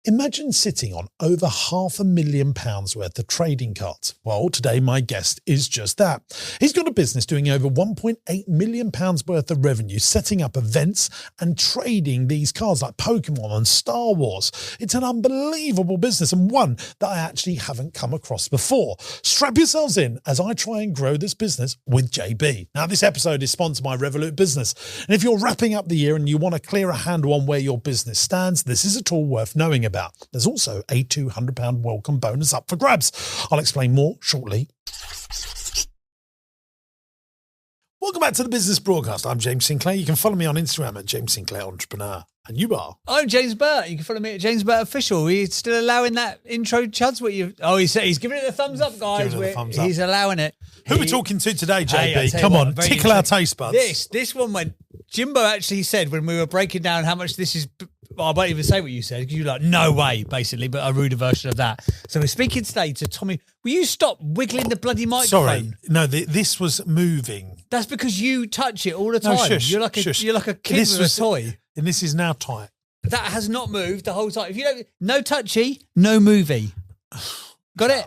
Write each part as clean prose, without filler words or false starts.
Imagine sitting on over £500,000 worth of trading cards. Well, today my guest is just that. He's got a business doing over £1.8 million worth of revenue, setting up events and trading these cards like Pokemon and Star Wars. It's an unbelievable business and one that I actually haven't come across before. Strap yourselves in as I try and grow this business with JB. Now, this episode is sponsored by Revolut Business. And if you're wrapping up the year and you want to clear a handle on where your business stands, this is a tool worth knowing about. There's also a £200 welcome bonus up for grabs. I'll explain more shortly. Welcome back to the Business Broadcast. I'm James Sinclair. You can follow me on Instagram at James Sinclair Entrepreneur. And you are? I'm James Burt. You can follow me at James Burt Official. Are you still allowing that intro, Chuds? What you? Oh, he's giving it a thumbs up, guys. He's allowing it. Who are we talking to today, JB? Come on, tickle our taste buds. This one went. Jimbo actually said when we were breaking down how much this is. Well, I won't even say what you said because you're like, no way, basically, but a ruder version of that. So we're speaking today to Tommy. Will you stop wiggling the bloody microphone? Sorry, no, this was moving. That's because you touch it all the time. No, shush, you're like a kid with a toy. And this is now tight. That has not moved the whole time. If you don't, no touchy, no movie. Got it?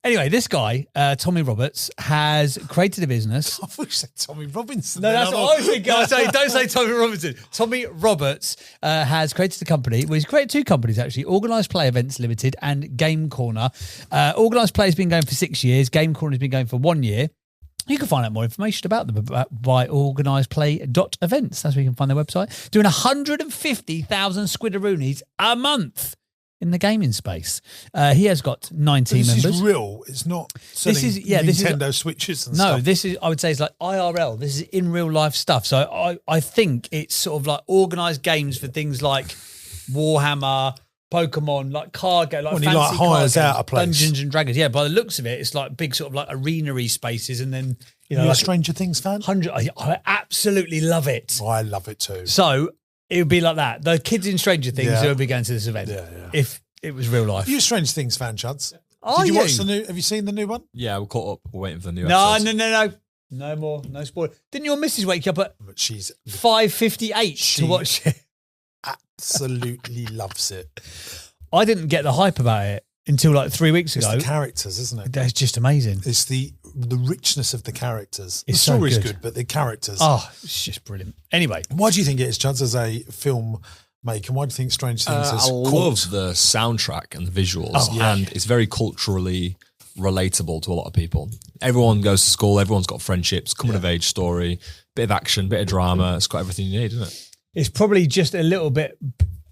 Anyway, this guy, Tommy Roberts, has created a business. I thought you said Tommy Robinson. No, that's what I was thinking. Don't say Tommy Robinson. Tommy Roberts has created a company. Well, he's created two companies, actually. Organised Play Events Limited and Game Corner. Organised Play has been going for 6 years. Game Corner has been going for 1 year. You can find out more information about them by organisedplay.events. That's where you can find their website. Doing 150,000 squiddaroonies a month in the gaming space. He has got 19 members. This is real. It's not selling Nintendo Switches and stuff. No, this is, I would say, it's like IRL. This is in real life stuff. So I think it's sort of like organised games for things like Warhammer, Pokemon, like card game, like when fancy he like hires out a place. Dungeons and Dragons. Yeah, by the looks of it, it's like big sort of like arena-y spaces, and then you know, like a Stranger Things fan. I absolutely love it. Oh, I love it too. So it would be like that. The kids in Stranger Things who would be going to this event. Yeah. If it was real life. Are you a Stranger Things fan, Chuds? Did you watch the new? Have you seen the new one? Yeah, we're caught up. We're waiting for the new episode. No. No more. No spoiler. Didn't your missus wake you up at but she's 5:58 to watch it? Absolutely loves it. I didn't get the hype about it until like 3 weeks ago. It's the characters, isn't it? That's just amazing. It's the richness of the characters. It's the story's so good, but the characters. Oh, it's just brilliant. Anyway. Why do you think it is, Chuds, as a film maker? Why do you think Strange Things is I love the soundtrack and the visuals, and it's very culturally relatable to a lot of people. Everyone goes to school, everyone's got friendships, coming of age story, bit of action, bit of drama. It's got everything you need, isn't it? It's probably just a little bit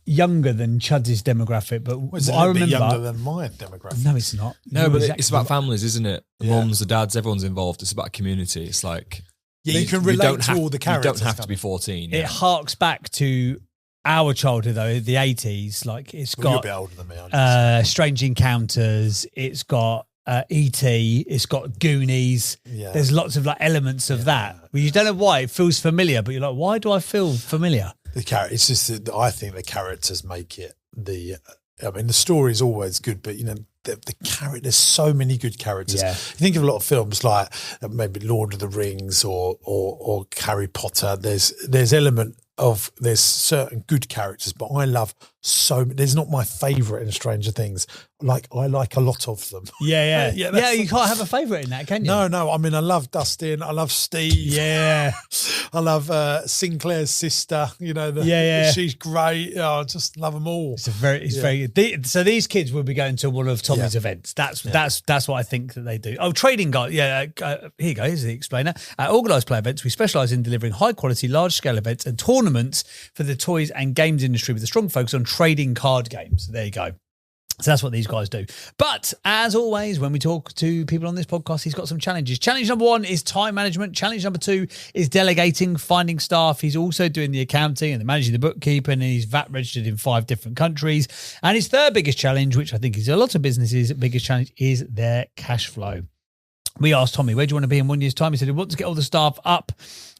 younger than Chuds' demographic, but I remember younger than my demographic. No, it's not. No, but it's about families, isn't it? The mums, the dads, everyone's involved. It's about a community. It's like you can relate to all the characters. You don't have to be 14. It harks back to our childhood, though, the 80s. Like it's got you're a bit older than me, Strange Encounters. It's got E.T. It's got Goonies. Yeah. There's lots of like elements of that. Well, you don't know why it feels familiar, but you're like, why do I feel familiar? It's just that I think the characters make it. I mean, the story is always good, but you know, the character. There's so many good characters. Yeah. You think of a lot of films like maybe Lord of the Rings or Harry Potter. There's certain good characters, but I love there's not my favourite in Stranger Things. Like I like a lot of them. Yeah. You can't have a favourite in that, can you? No. I mean, I love Dustin. I love Steve. Yeah. I love Sinclair's sister. You know, she's great. I just love them all. It's very good. So these kids will be going to one of Tommy's events. That's what I think that they do. Oh, trading guy. Yeah. Here you go. Here's the explainer. At Organised Play Events, we specialise in delivering high quality, large scale events and tournaments for the toys and games industry with a strong focus on trading card games. There you go. So that's what these guys do. But as always, when we talk to people on this podcast, he's got some challenges. Challenge number 1 is time management. Challenge number 2 is delegating, finding staff. He's also doing the accounting and managing the bookkeeping, and he's VAT registered in 5 different countries. And his third biggest challenge, which I think is a lot of businesses' biggest challenge, is their cash flow. We asked Tommy, where do you want to be in 1 year's time? He said he wants to get all the staff up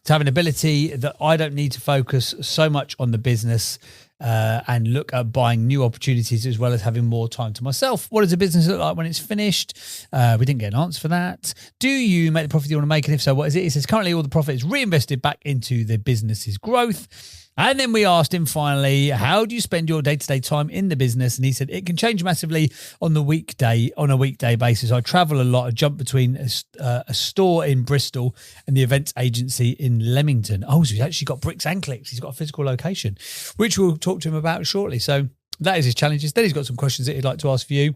to have an ability that I don't need to focus so much on the business and look at buying new opportunities as well as having more time to myself. What does a business look like when it's finished? We didn't get an answer for that. Do you make the profit you want to make? And if so, what is it? It says currently all the profit is reinvested back into the business's growth. And then we asked him finally, how do you spend your day-to-day time in the business? And he said, it can change massively on a weekday basis. I travel a lot. I jump between a store in Bristol and the events agency in Leamington. Oh, so he's actually got bricks and clicks. He's got a physical location, which we'll talk to him about shortly. So that is his challenges. Then he's got some questions that he'd like to ask for you.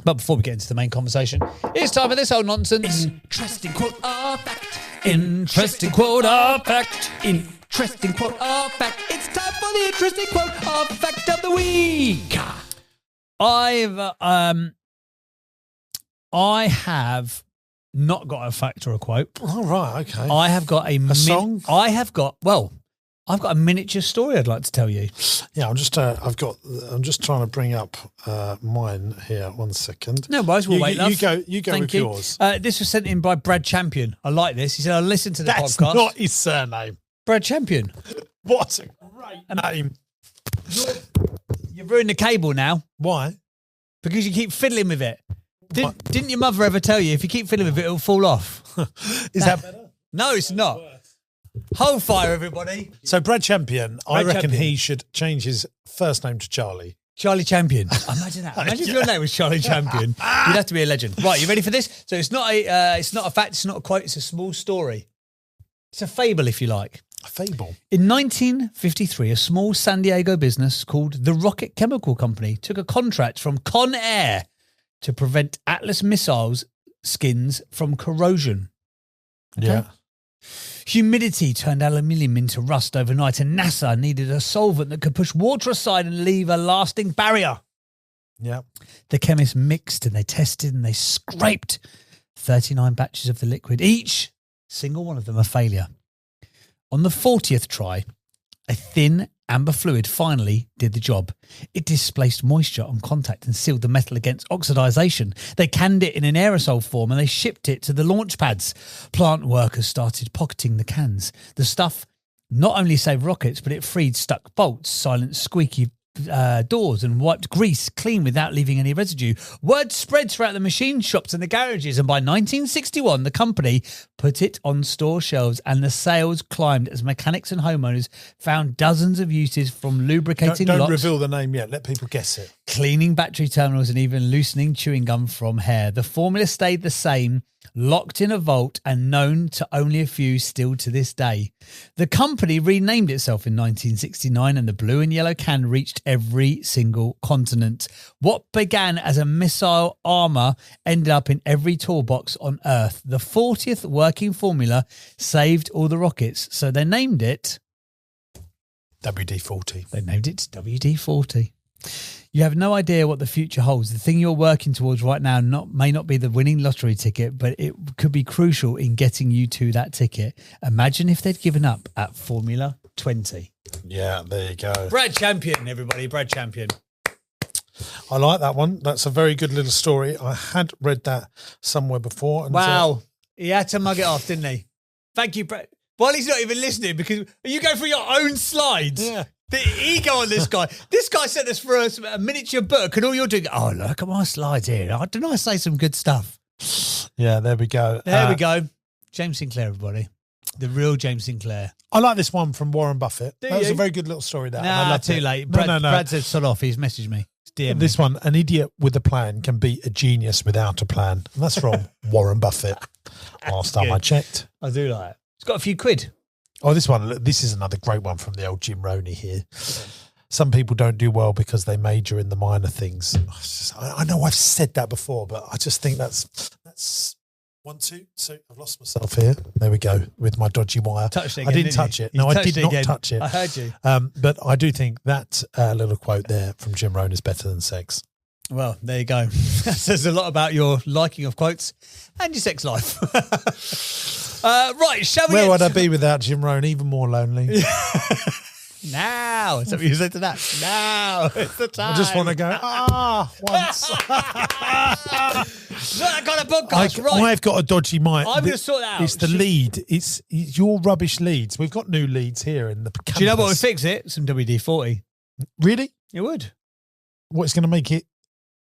But before we get into the main conversation, it's time for this old nonsense. Interesting quote or fact. Interesting quote or fact. Interesting quote or fact. It's time for the interesting quote or fact of the week. I have not got a fact or a quote. All right, okay. I have got a song? I've got a miniature story I'd like to tell you. Yeah, I'm just trying to bring up mine here. 1 second. No worries, we'll wait, love. You go Thank with you. yours. This was sent in by Brad Champion. I like this. He said, I listened to the That's podcast. not his surname. Brad Champion. What a great name. You've ruined the cable now Why? because you keep fiddling with it. Didn't your mother ever tell you if you keep fiddling with it, it'll fall off? Is that better? No, it's not. Hold fire, everybody. So Brad Champion, I Brad reckon Champion. he should change his first name to Charlie. Charlie Champion. Imagine that. Imagine if your name was Charlie Champion. You'd have to be a legend. Right, you ready for this? So it's not a fact, it's not a quote, it's a small story. It's a fable, if you like. A fable. In 1953, a small San Diego business called the Rocket Chemical Company took a contract from Con Air to prevent Atlas missiles skins from corrosion. Okay? Yeah. Humidity turned aluminium into rust overnight, and NASA needed a solvent that could push water aside and leave a lasting barrier. Yeah. The chemists mixed and they tested and they scraped 39 batches of the liquid, each single one of them a failure. On the 40th try, a thin amber fluid finally did the job. It displaced moisture on contact and sealed the metal against oxidization. They canned it in an aerosol form and they shipped it to the launch pads. Plant workers started pocketing the cans. The stuff not only saved rockets, but it freed stuck bolts, silenced squeaky doors and wiped grease clean without leaving any residue. Word spread throughout the machine shops and the garages, and by 1961 the company put it on store shelves and the sales climbed as mechanics and homeowners found dozens of uses, from lubricating Don't locks, reveal the name yet. Let people guess it. cleaning battery terminals, and even loosening chewing gum from hair. The formula stayed the same, locked in a vault and known to only a few still to this day. The company renamed itself in 1969 and the blue and yellow can reached every single continent. What began as a missile armor ended up in every toolbox on Earth. The 40th working formula saved all the rockets, so they named it WD-40. They named it WD-40. You have no idea what the future holds. The thing you're working towards right now may not be the winning lottery ticket, but it could be crucial in getting you to that ticket. Imagine if they'd given up at Formula 20. Yeah, there you go. Brad Champion, everybody. Brad Champion. I like that one. That's a very good little story. I had read that somewhere before. And Wow. He had to mug it off, didn't he? Thank you, Brad. Well, he's not even listening because you go through your own slides. Yeah. The ego on this guy. This guy sent us for a miniature book, and all you're doing, oh, look at my slides here. Didn't I say some good stuff? Yeah, there we go. There we go. James Sinclair, everybody. The real James Sinclair. I like this one from Warren Buffett. That was you? a very good little story, that. and I Nah, loved too it. late. No. Brad said, sod off. He's messaged me. He's DM'd This me. one, an idiot with a plan can beat a genius without a plan. And that's from Warren Buffett. Last time I checked. I do like it. It's got a few quid. Oh, this one. Look, this is another great one from the old Jim Roney here. Some people don't do well because they major in the minor things. I know I've said that before, but I just think that's 1, 2. So I've lost myself here. There we go with my dodgy wire. Touched it I again, didn't didn't touch you? it. You No, I touched did it not again. touch it. I heard you. But I do think that little quote there from Jim Rohn is better than sex. Well, there you go. That says a lot about your liking of quotes and your sex life. Right, shall we? Where would I be without Jim Rohn? Even more lonely. Now. Is that what you said to that? Now. It's the time. I just want to go, once. It's not that kind of podcast, right? I've got a dodgy mic. I'm going to sort that out. It's the lead. It's your rubbish leads. We've got new leads here in the campus. Do you know what would fix it? Some WD-40. Really? It would. What's going to make it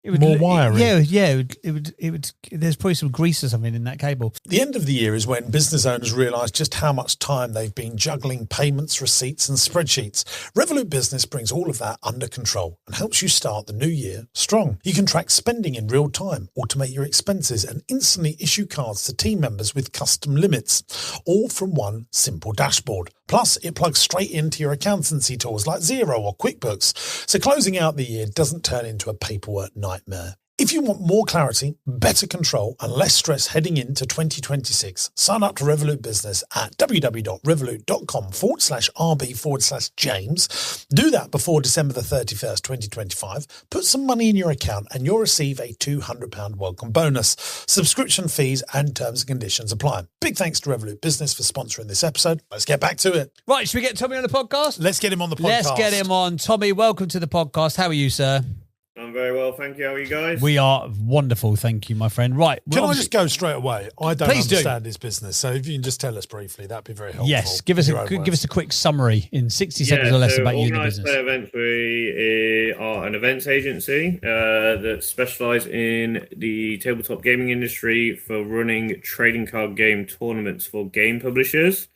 It would, more wiring. It would. There's probably some grease or something in that cable. The end of the year is when business owners realise just how much time they've been juggling payments, receipts and spreadsheets. Revolut Business brings all of that under control and helps you start the new year strong. You can track spending in real time, automate your expenses and instantly issue cards to team members with custom limits, all from one simple dashboard. Plus, it plugs straight into your accountancy tools like Xero or QuickBooks, so closing out the year doesn't turn into a paperwork nightmare. If you want more clarity, better control and less stress heading into 2026, sign up to Revolut Business at www.revolut.com/RB/James. Do that before December the 31st, 2025. Put some money in your account and you'll receive a £200 welcome bonus. Subscription fees and terms and conditions apply. Big thanks to Revolut Business for sponsoring this episode. Let's get back to it. Right, should we get Tommy on the podcast? Let's get him on the podcast. Let's get him on. Tommy, welcome to the podcast. How are you, sir? I'm very well, thank you. How are you guys? We are wonderful, thank you, my friend. Right. Can I just go straight away? I don't Please do. understand his business, so if you can just tell us briefly, that'd be very helpful. Yes, give us a quick summary in 60 seconds or less about you and the business. Play Events, we are an events agency that specialise in the tabletop gaming industry for running trading card game tournaments for game publishers.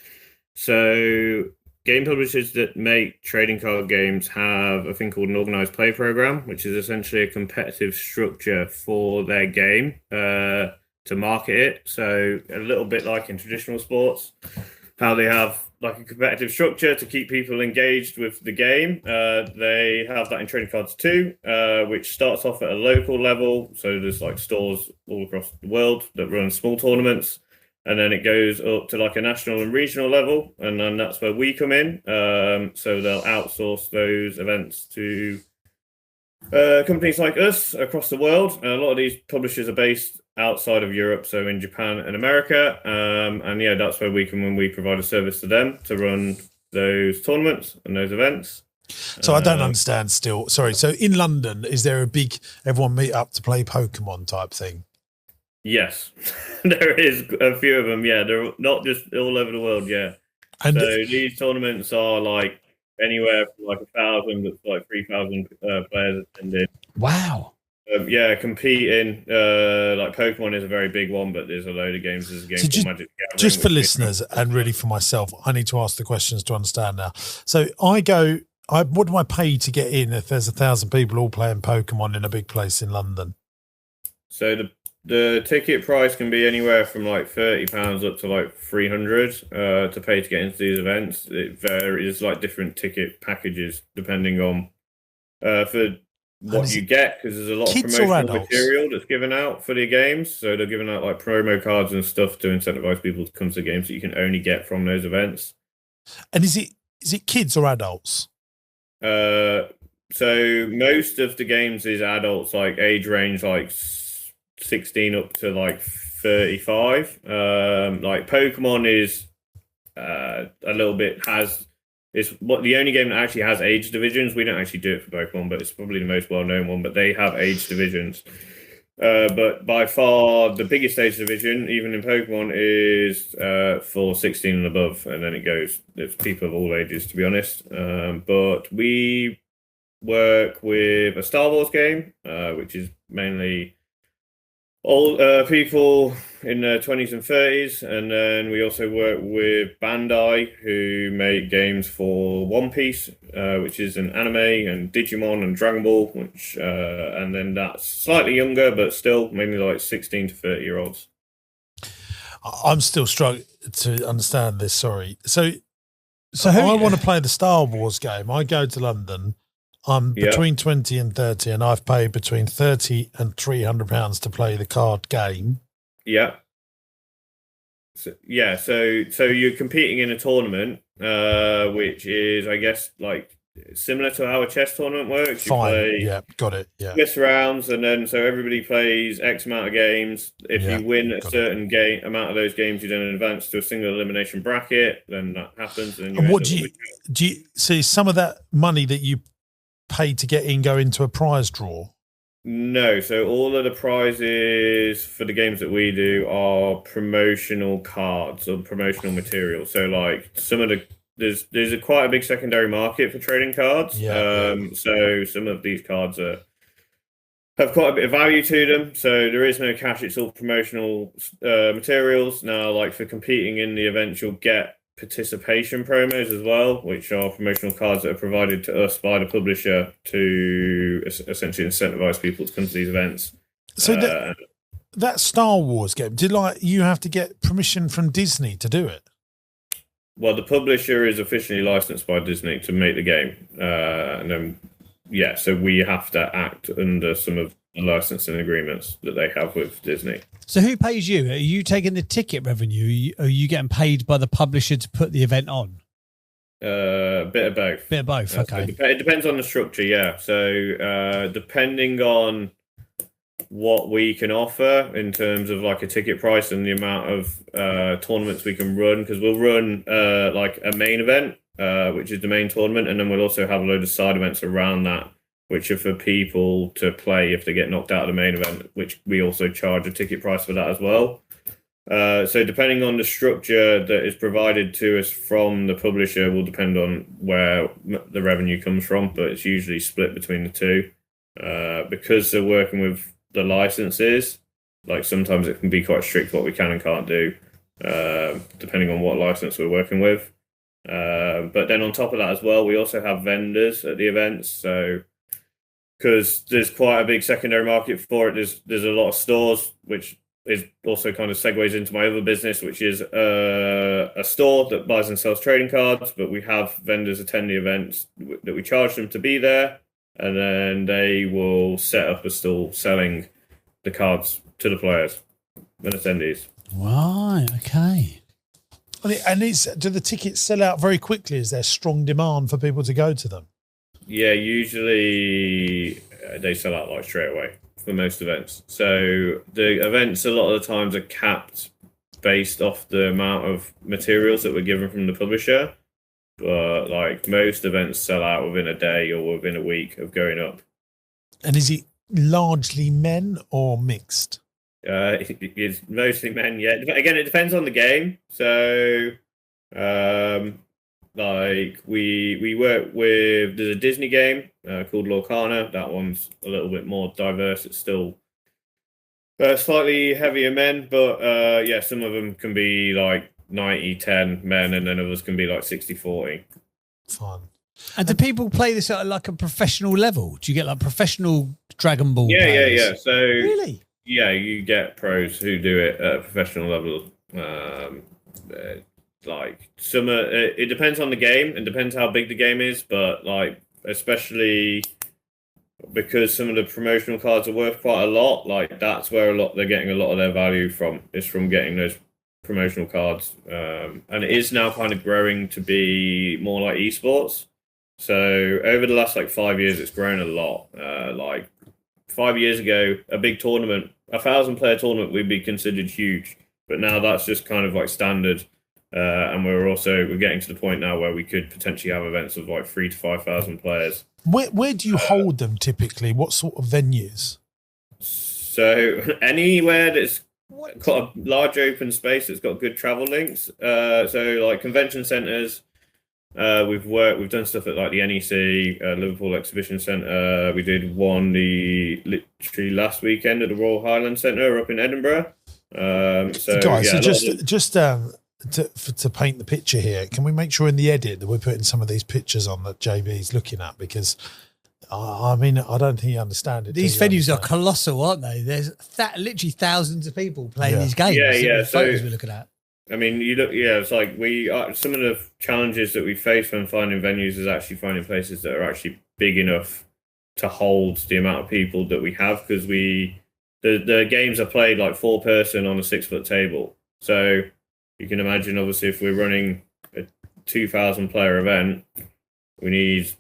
So game publishers that make trading card games have a thing called an organised play program, which is essentially a competitive structure for their game to market it. So a little bit like in traditional sports, how they have like a competitive structure to keep people engaged with the game. They have that in trading cards too, which starts off at a local level. So there's like stores all across the world that run small tournaments. And then it goes up to like a national and regional level. And then that's where we come in. So they'll outsource those events to companies like us across the world. A lot of these publishers are based outside of Europe, so in Japan and America. And yeah, that's where we come when we provide a service to them to run those tournaments and those events. So I don't understand still. Sorry. So in London, is there a big everyone meet up to play Pokemon type thing? Yes, there is a few of them. Yeah, they're not just all over the world. Yeah, and so these tournaments are like anywhere from like 1,000 to like 3,000 players attending. Wow. Yeah, competing. Like Pokemon is a very big one, but there's a load of games. There's a game called Magic the Gathering. Just for listeners and really for myself, I need to ask the questions to understand now. So what do I pay to get in if there's 1,000 people all playing Pokemon in a big place in London? So the ticket price can be anywhere from like £30 up to like 300 to pay to get into these events. It varies, like different ticket packages depending on for what you get, because there's a lot of promotional material that's given out for the games. So they're giving out like promo cards and stuff to incentivize people to come to games that you can only get from those events. And is it kids or adults? So most of the games is adults, like age range like 16 up to like 35. Like Pokemon is a little bit it's what the only game that actually has age divisions. We don't actually do it for Pokemon, but it's probably the most well-known one. But they have age divisions. But by far the biggest age division, even in Pokemon, is for 16 and above, and then it's people of all ages, to be honest. But we work with a Star Wars game, which is mainly all people in their 20s and 30s, and then we also work with Bandai, who make games for One Piece, which is an anime, and Digimon and Dragon Ball, which and then that's slightly younger, but still mainly like 16 to 30-year-olds. I'm still struggling to understand this. Sorry. So I want to play the Star Wars game. I go to London. I'm between 20 and 30, and I've paid between 30 and £300 to play the card game. Yeah. So you're competing in a tournament, which is, I guess, like similar to how a chess tournament works. You play got it. Yeah. Chess rounds, and then so everybody plays X amount of games. If you win a certain amount of those games, you then advance to a single elimination bracket. Then that happens. And what do you see? Some of that money that you pay to get in go into a prize draw? No, so all of the prizes for the games that we do are promotional cards or promotional material. So like some of there's quite a big secondary market for trading cards. So some of these cards are have quite a bit of value to them. So there is no cash; it's all promotional materials. Now, like for competing in the events, you'll get participation promos as well, which are promotional cards that are provided to us by the publisher to essentially incentivize people to come to these events. So that Star Wars game, did you have to get permission from Disney to do it? Well, the publisher is officially licensed by Disney to make the game, and then so we have to act under some of the licensing agreements that they have with Disney. So who pays you? Are you taking the ticket revenue? Are you getting paid by the publisher to put the event on? Bit of both. Bit of both. Okay. So it depends on the structure. Yeah. So depending on what we can offer in terms of like a ticket price and the amount of tournaments we can run, because we'll run like a main event, which is the main tournament, and then we'll also have a load of side events around that, which are for people to play if they get knocked out of the main event, which we also charge a ticket price for that as well. So depending on the structure that is provided to us from the publisher will depend on where the revenue comes from, but it's usually split between the two. Because they're working with the licenses, like sometimes it can be quite strict what we can and can't do, depending on what license we're working with. But then on top of that as well, we also have vendors at the events. So because there's quite a big secondary market for it, there's a lot of stores, which is also kind of segues into my other business, which is a store that buys and sells trading cards. But we have vendors attend the events that we charge them to be there, and then they will set up a stall selling the cards to the players and attendees. Right. Okay. And do the tickets sell out very quickly? Is there strong demand for people to go to them? Yeah, usually they sell out like straight away for most events. So the events a lot of the times are capped based off the amount of materials that we're given from the publisher. But like most events sell out within a day or within a week of going up. And is it largely men or mixed? It's mostly men, yeah. Again, it depends on the game. So like we work with, there's a Disney game called Lorcana. That one's a little bit more diverse. It's still slightly heavier men, but some of them can be like 90-10 men, and then others can be like 60-40. Fun. And do people play this at like a professional level? Do you get like professional Dragon Ball players? Yeah. So really? Yeah, you get pros who do it at a professional level. Like some, it depends on the game and depends how big the game is, but like especially because some of the promotional cards are worth quite a lot, like that's where they're getting a lot of their value from, is from getting those promotional cards. And it is now kind of growing to be more like esports. So over the last like 5 years, it's grown a lot. Like 5 years ago, a big tournament, 1,000-player tournament would be considered huge, but now that's just kind of like standard. And we're getting to the point now where we could potentially have events of like 3,000 to 5,000 players. Where do you hold them typically? What sort of venues? So anywhere that's got a large open space that's got good travel links. So like convention centres. We've done stuff at like the NEC, Liverpool Exhibition Centre. We did one literally last weekend at the Royal Highland Centre up in Edinburgh. To paint the picture here, can we make sure in the edit that we're putting some of these pictures on that JB's looking at? Because I don't think you understand it. These venues are colossal, aren't they? There's literally thousands of people playing these games. Yeah. So photos we're looking at. I mean, it's like some of the challenges that we face when finding venues is actually finding places that are actually big enough to hold the amount of people that we have, because the games are played like 4-person on a 6-foot table. So you can imagine, obviously, if we're running a 2,000-player event, we need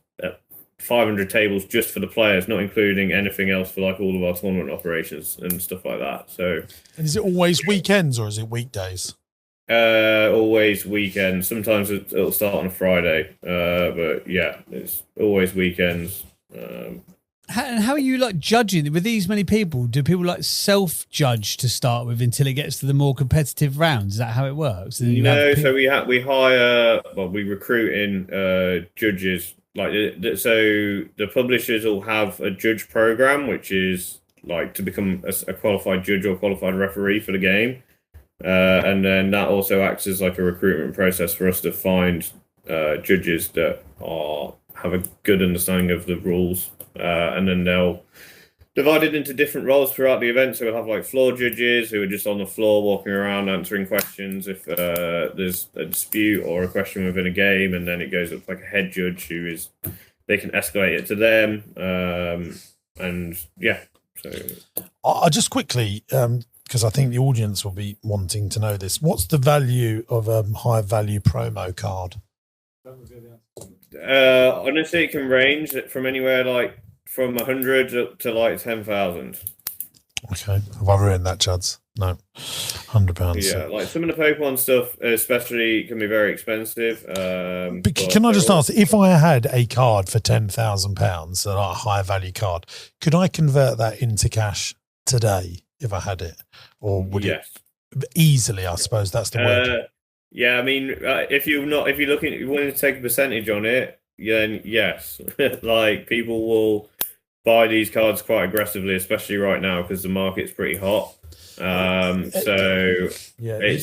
500 tables just for the players, not including anything else for like all of our tournament operations and stuff like that. So, and is it always weekends or is it weekdays? Always weekends. Sometimes it'll start on a Friday, but yeah, it's always weekends. How are you like judging with these many people? Do people like self-judge to start with until it gets to the more competitive rounds? Is that how it works? No, so we hire, we recruit in judges. Like so, the publishers will have a judge program, which is like to become a qualified judge or qualified referee for the game. And then that also acts as like a recruitment process for us to find judges that have a good understanding of the rules, and then they'll divide it into different roles throughout the event. So we'll have like floor judges who are just on the floor walking around answering questions if there's a dispute or a question within a game, and then it goes up to like a head judge they can escalate it to them, and yeah. So I just quickly, because I think the audience will be wanting to know this. What's the value of a high value promo card? Honestly, it can range from anywhere like from 100 up to like 10,000. Okay, have I ruined that, Chuds? No, £100. Yeah, like some of the Pokemon stuff, especially, can be very expensive. But can I just ask, if I had a card for £10,000, a high value card, could I convert that into cash today if I had it, or would it easily? I suppose that's the word. Yeah, I mean, if you want to take a percentage on it, then yes, like people will buy these cards quite aggressively, especially right now because the market's pretty hot. It's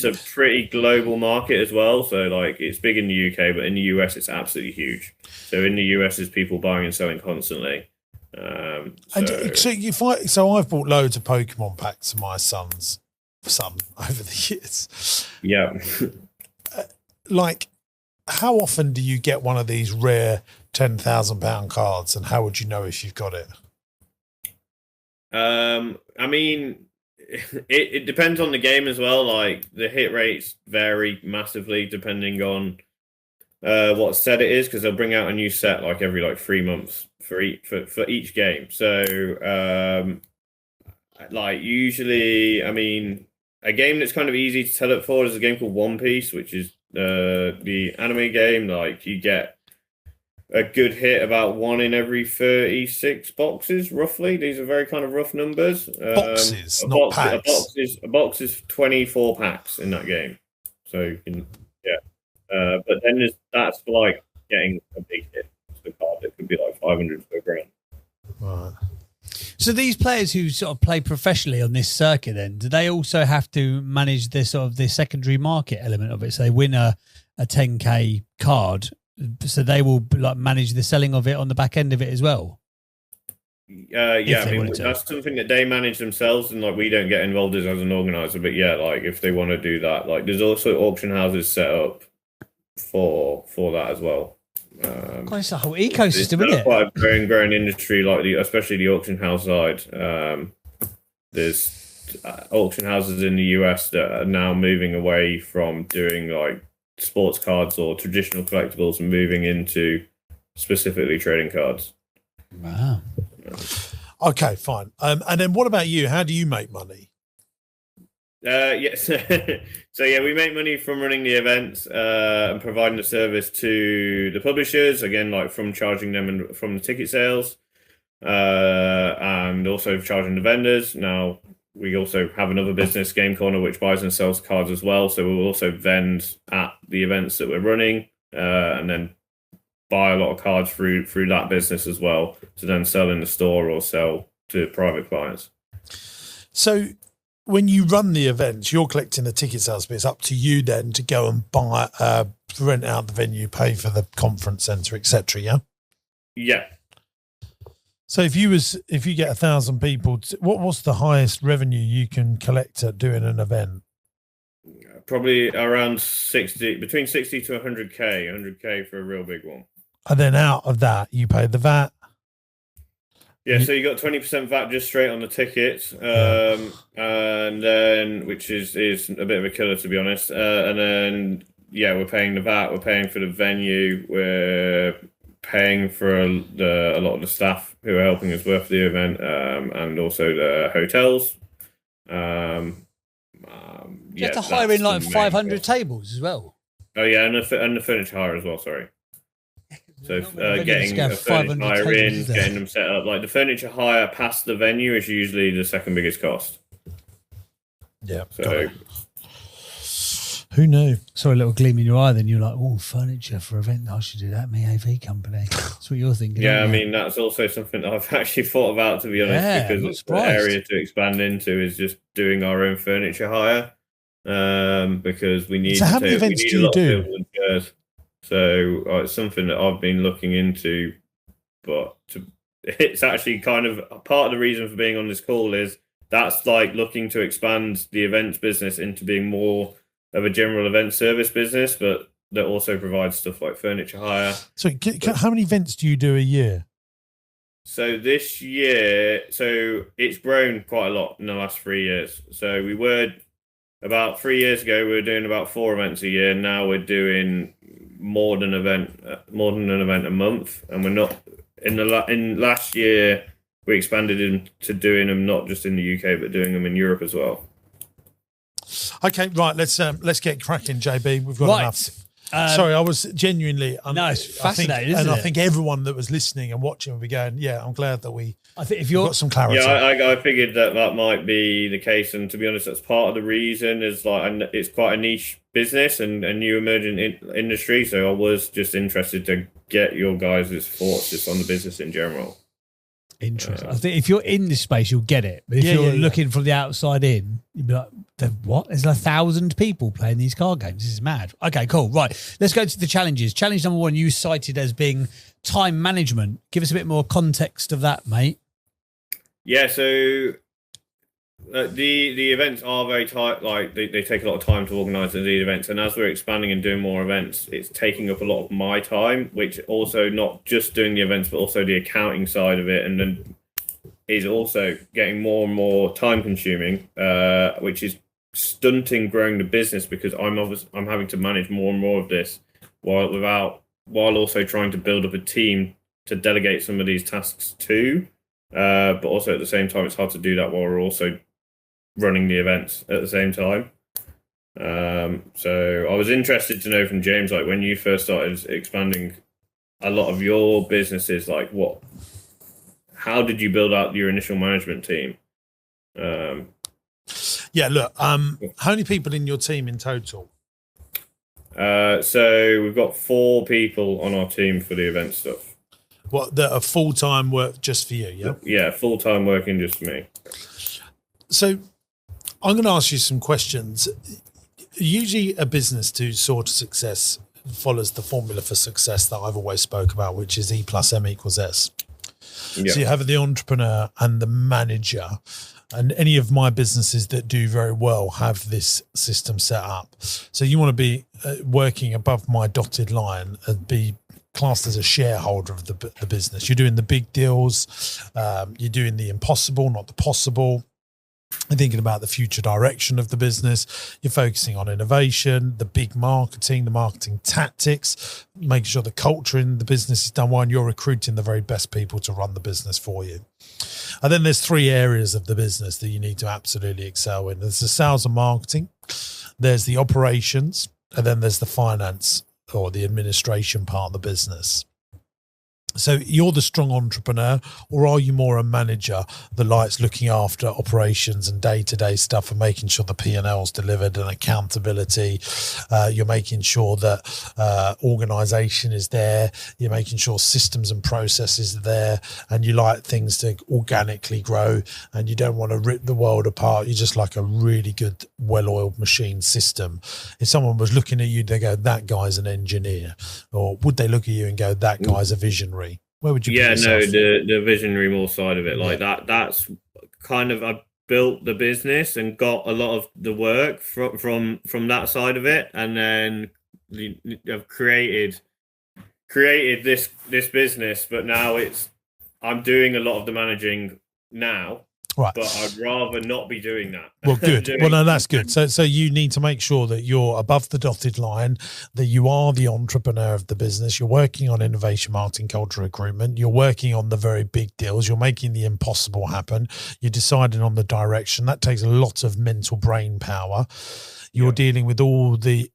a pretty global market as well. So like it's big in the UK, but in the US it's absolutely huge. So in the US is people buying and selling constantly. So I've bought loads of Pokemon packs for my son over the years. Yeah. Like, how often do you get one of these rare £10,000 cards, and how would you know if you've got it? I mean, it depends on the game as well. Like the hit rates vary massively depending on what set it is, because they'll bring out a new set like every 3 months for each game. So like usually, I mean, a game that's kind of easy to tell it for is a game called One Piece, which is the anime game. Like you get a good hit about 1 in every 36 boxes, roughly. These are very kind of rough numbers. Boxes, not packs. A box is 24 packs in that game. So you can, but then that's like getting a big hit. The card, it could be like 500 to £1,000. Right. So these players who sort of play professionally on this circuit, then do they also have to manage this sort of the secondary market element of it? So they win a 10K card, so they will like manage the selling of it on the back end of it as well. I mean that's something that they manage themselves, and like we don't get involved as an organizer. But yeah, like if they want to do that, like there's also auction houses set up for that as well. It's a whole ecosystem, isn't it? Quite a growing industry, like especially the auction house side. There's auction houses in the US that are now moving away from doing like sports cards or traditional collectibles and moving into specifically trading cards. Wow. Okay, fine. And then what about you? How do you make money? Yes. So we make money from running the events and providing the service to the publishers, again, like from charging them and from the ticket sales, and also charging the vendors. Now, we also have another business, Game Corner, which buys and sells cards as well. So we'll also vend at the events that we're running, and then buy a lot of cards through that business as well to then sell in the store or sell to private clients. So when you run the events, you're collecting the ticket sales, but it's up to you then to go and buy, rent out the venue, pay for the conference centre, etc. Yeah. Yeah. So if you get 1,000 people, what's the highest revenue you can collect at doing an event? Probably around between 60 to 100k for a real big one. And then out of that, you pay the VAT. Yeah, so you got 20% VAT just straight on the tickets, and then which is a bit of a killer, to be honest. And then we're paying the VAT, we're paying for the venue, we're paying for a lot of the staff who are helping us with the event, and also the hotels. You have to hire in like 500 tables as well. Oh yeah, and the furniture hire as well. Sorry. So getting a furniture hire in, getting them set up, like the furniture hire past the venue is usually the second biggest cost. Yeah. So Who knew? Saw a little gleam in your eye, then you're like, oh, furniture for event. I should do that. Me AV company. That's what you're thinking. Yeah, I aren't you? mean, that's also something that I've actually thought about, to be honest, Yeah, I'm not because the surprised. area to expand into is just doing our own furniture hire. Because we need So how many events do you do? So it's something that I've been looking into, but it's actually kind of part of the reason for being on this call is that's like looking to expand the events business into being more of a general event service business, but that also provides stuff like furniture hire. So how many events do you do a year? So this year, it's grown quite a lot in the last 3 years. So we were about 3 years ago, we were doing about 4 events a year. Now we're doing more than an event a month, and we're not in last year we expanded into doing them not just in the UK but doing them in Europe as well. Okay, right. Let's get cracking, JB. We've got enough. Sorry, I was genuinely. No, it's fascinating, isn't it? I think everyone that was listening and watching will be going, "Yeah, I'm glad that I think if you've got some clarity." Yeah, I figured that might be the case, and to be honest, that's part of the reason. Is like it's quite a niche business and a new emerging industry. So I was just interested to get your guys' thoughts just on the business in general. Interesting. I think if you're in this space, you'll get it. But if you're looking from the outside in, you'd be like, what? There's 1,000 people playing these card games. This is mad. Okay, cool. Right. Let's go to the challenges. Challenge number 1, you cited as being time management. Give us a bit more context of that, mate. Yeah, so the events are very tight. Like they take a lot of time to organise the events, and as we're expanding and doing more events, it's taking up a lot of my time. Which also not just doing the events, but also the accounting side of it, and then is also getting more and more time consuming, which is stunting growing the business because I'm having to manage more and more of this while also trying to build up a team to delegate some of these tasks to. But also at the same time, it's hard to do that while we're also running the events at the same time. So I was interested to know from James, like when you first started expanding a lot of your businesses, like how did you build out your initial management team? Yeah, look, how many people in your team in total? So we've got 4 people on our team for the event stuff. What, that are full-time work just for you, yeah? Yeah, full-time working just for me. So I'm going to ask you some questions. Usually a business to soar to success follows the formula for success that I've always spoke about, which is E plus M equals S. Yeah. So you have the entrepreneur and the manager, and any of my businesses that do very well have this system set up. So you want to be working above my dotted line and be classed as a shareholder of the business. You're doing the big deals. You're doing the impossible, not the possible. You're thinking about the future direction of the business. You're focusing on innovation, the big marketing, the marketing tactics, making sure the culture in the business is done well, and you're recruiting the very best people to run the business for you. And then there's 3 areas of the business that you need to absolutely excel in. There's the sales and marketing, there's the operations, and then there's the finance or the administration part of the business. So you're the strong entrepreneur, or are you more a manager that likes looking after operations and day-to-day stuff and making sure the P&L's delivered and accountability? You're making sure that organisation is there. You're making sure systems and processes are there, and you like things to organically grow, and you don't want to rip the world apart. You're just like a really good, well-oiled machine system. If someone was looking at you, they go, that guy's an engineer. Or would they look at you and go, that guy's a visionary? Where would you? The visionary more side of it, like that's kind of, I built the business and got a lot of the work from that side of it, and then I've created this business, but now I'm doing a lot of the managing now. Right. But I'd rather not be doing that. Well, good. Well, no, that's good. So you need to make sure that you're above the dotted line, that you are the entrepreneur of the business. You're working on innovation, marketing, culture, recruitment. You're working on the very big deals. You're making the impossible happen. You're deciding on the direction. That takes a lot of mental brain power. You're dealing with all the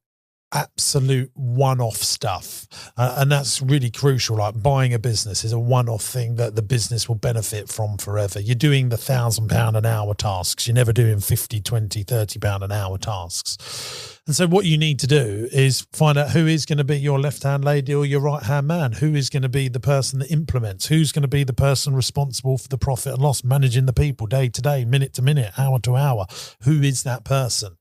absolute one-off stuff, and that's really crucial. Like buying a business is a one-off thing that the business will benefit from forever. You're doing the £1,000 an hour tasks. You're never doing 50, 20, £30 an hour tasks. And so what you need to do is find out who is going to be your left-hand lady or your right-hand man, who is going to be the person that implements, who's going to be the person responsible for the profit and loss, managing the people day to day, minute to minute, hour to hour. Who is that person?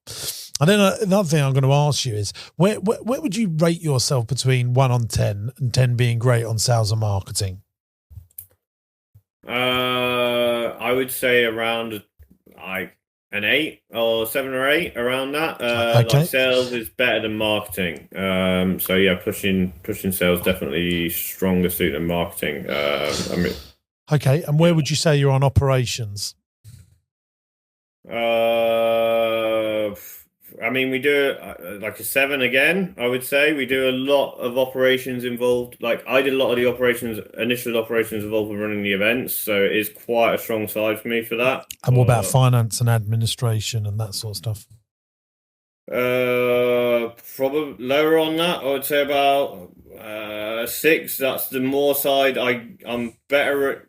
And then another thing I'm going to ask you is, where would you rate yourself between 1 on 10 and 10 being great on sales and marketing? I would say around an 8 or 7 or 8, around that. Okay. Like sales is better than marketing. So yeah, pushing sales definitely stronger suit than marketing. Okay, and where would you say you're on operations? We do like a 7 again. I would say we do a lot of operations involved. Like I did a lot of the initial operations involved with running the events, so it is quite a strong side for me for that. And what about finance and administration and that sort of stuff? Probably lower on that. I would say about 6. That's the more side. I'm better at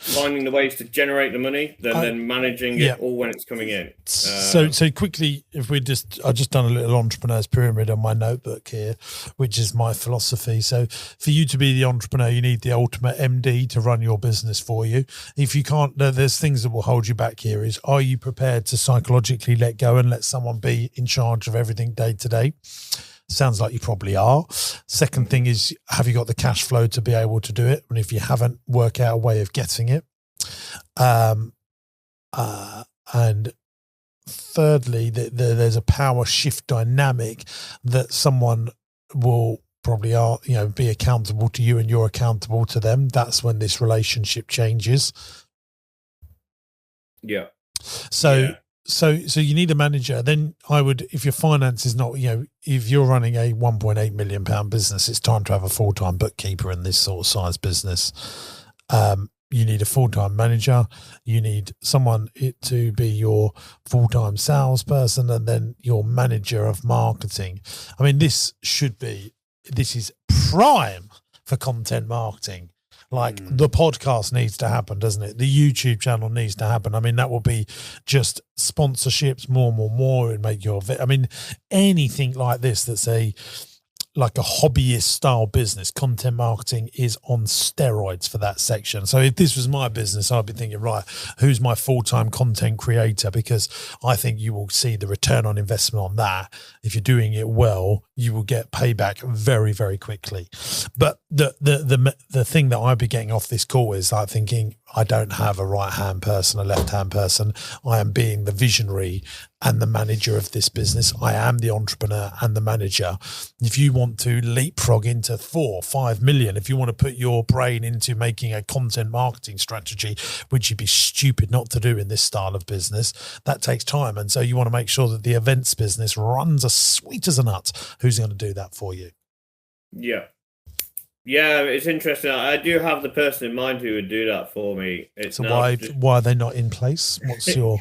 finding the ways to generate the money than managing it all when it's coming in. So quickly, I've just done a little entrepreneur's pyramid on my notebook here, which is my philosophy. So for you to be the entrepreneur, you need the ultimate MD to run your business for you. If you can't, there's things that will hold you back here is, are you prepared to psychologically let go and let someone be in charge of everything day to day? Sounds like you probably are. Second thing is, have you got the cash flow to be able to do it? And if you haven't, work out a way of getting it. And thirdly, there's a power shift dynamic that someone will probably be accountable to you and you're accountable to them. That's when this relationship changes. Yeah. So you need a manager. Then I would, if your finance is not, if you're running a £1.8 million business, it's time to have a full-time bookkeeper in this sort of size business. You need a full-time manager. You need someone to be your full-time salesperson and then your manager of marketing. I mean, this is prime for content marketing. Like the podcast needs to happen, doesn't it? The YouTube channel needs to happen. I mean, that will be just sponsorships, more and make anything like this that's like a hobbyist style business. Content marketing is on steroids for that section. So if this was my business, I'd be thinking, right, who's my full-time content creator? Because I think you will see the return on investment on that. If you're doing it well, you will get payback very, very quickly. But the thing that I'd be getting off this call is I'm thinking, I don't have a right-hand person, a left-hand person. I am being the visionary and the manager of this business. I am the entrepreneur and the manager. If you want to leapfrog into 4 or 5 million, if you want to put your brain into making a content marketing strategy, which you'd be stupid not to do in this style of business, that takes time. And so you want to make sure that the events business runs as sweet as a nut. Who's going to do that for you? Yeah. Yeah, it's interesting. I do have the person in mind who would do that for me. So why are they not in place? What's your...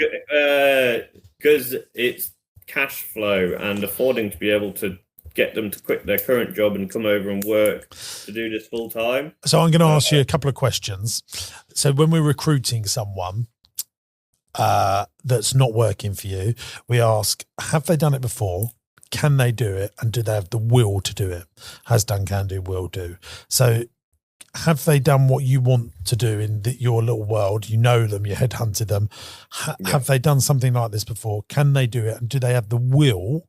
Because it's cash flow and affording to be able to get them to quit their current job and come over and work to do this full time. So I'm going to ask you a couple of questions. So when we're recruiting someone that's not working for you, we ask, have they done it before? Can they do it? And do they have the will to do it? Has done, can do, will do. So have they done what you want to do in your little world? You know them, you headhunted them. Have they done something like this before? Can they do it? And do they have the will,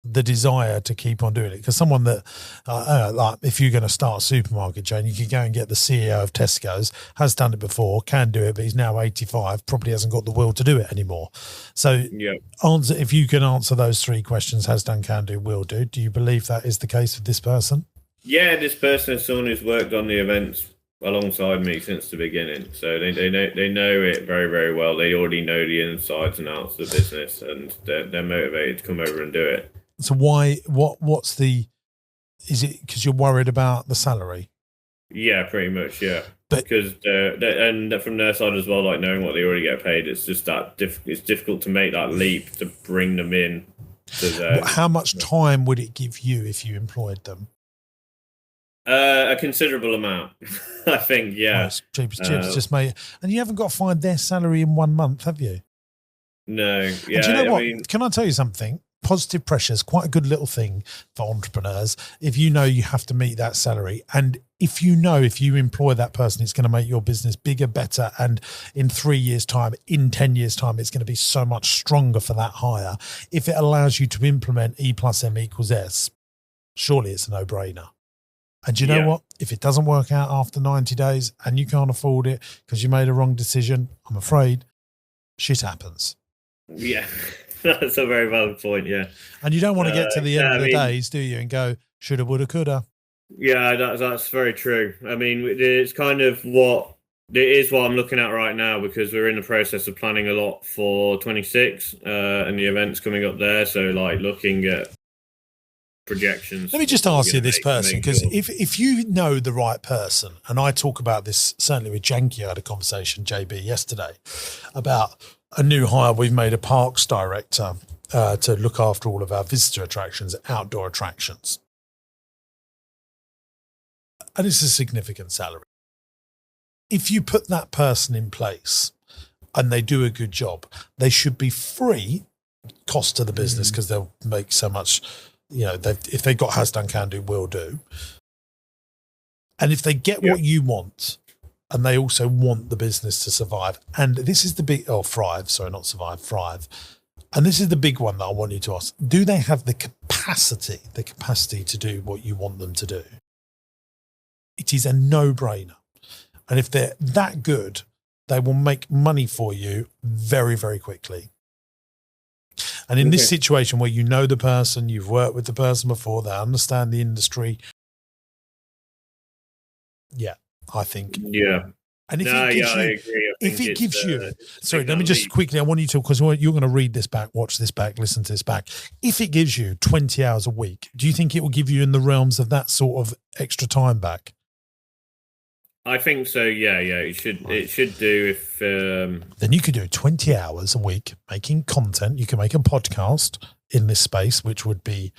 the desire to keep on doing it? Because someone that, like if you're going to start a supermarket chain, you could go and get the CEO of Tesco's, has done it before, can do it, but he's now 85, probably hasn't got the will to do it anymore. So if you can answer those 3 questions, has done, can do, will do you believe that is the case with this person? Yeah, this person is someone who's worked on the events alongside me since the beginning. So they know it very, very well. They already know the insides and outs of the business, and they're motivated to come over and do it. So is it because you're worried about the salary? Yeah, pretty much, yeah. Because and from their side as well, like knowing what they already get paid, it's just that it's difficult to make that leap to bring them in. How much time would it give you if you employed them? A considerable amount, I think. Yeah, cheap just mate. And you haven't got to find their salary in 1 month, have you? No. Yeah. And do you know what? Can I tell you something? positive pressure is quite a good little thing for entrepreneurs. If you know you have to meet that salary, and if you know if you employ that person, it's going to make your business bigger, better, and in 3 years' time, in 10 years' time, it's going to be so much stronger for that hire. If it allows you to implement E plus M equals S, surely it's a no-brainer. And you know what? If it doesn't work out after 90 days and you can't afford it because you made a wrong decision, I'm afraid shit happens. Yeah, that's a very valid point, yeah. And you don't want to get to the end of the days, do you, and go, shoulda, woulda, coulda. Yeah, that's very true. I mean, it's kind of what I'm looking at right now, because we're in the process of planning a lot for 26 and the events coming up there. So, like, looking at projections. Let me just ask you this person, because if you know the right person, and I talk about this certainly with Janky, I had a conversation, JB, yesterday, about a new hire. We've made a parks director to look after all of our visitor attractions, outdoor attractions. And it's a significant salary. If you put that person in place and they do a good job, they should be free, cost to the business, because they'll make so much, you know, if they've got has done, can do, will do. And if they get what you want, and they also want the business to survive, and this is the big, thrive, sorry, not survive, thrive. And this is the big one that I want you to ask. Do they have the capacity to do what you want them to do? It is a no-brainer. And if they're that good, they will make money for you very, very quickly. And in this situation where you know the person, you've worked with the person before, they understand the industry. Yeah, I think. Yeah. And if I agree. If it gives you, sorry, let me just quickly, I want you to, because you're going to read this back, watch this back, listen to this back. If it gives you 20 hours a week, do you think it will give you in the realms of that sort of extra time back? I think so. Yeah. It should. Right. It should do. If then you could do 20 hours a week making content. You can make a podcast in this space, which would be,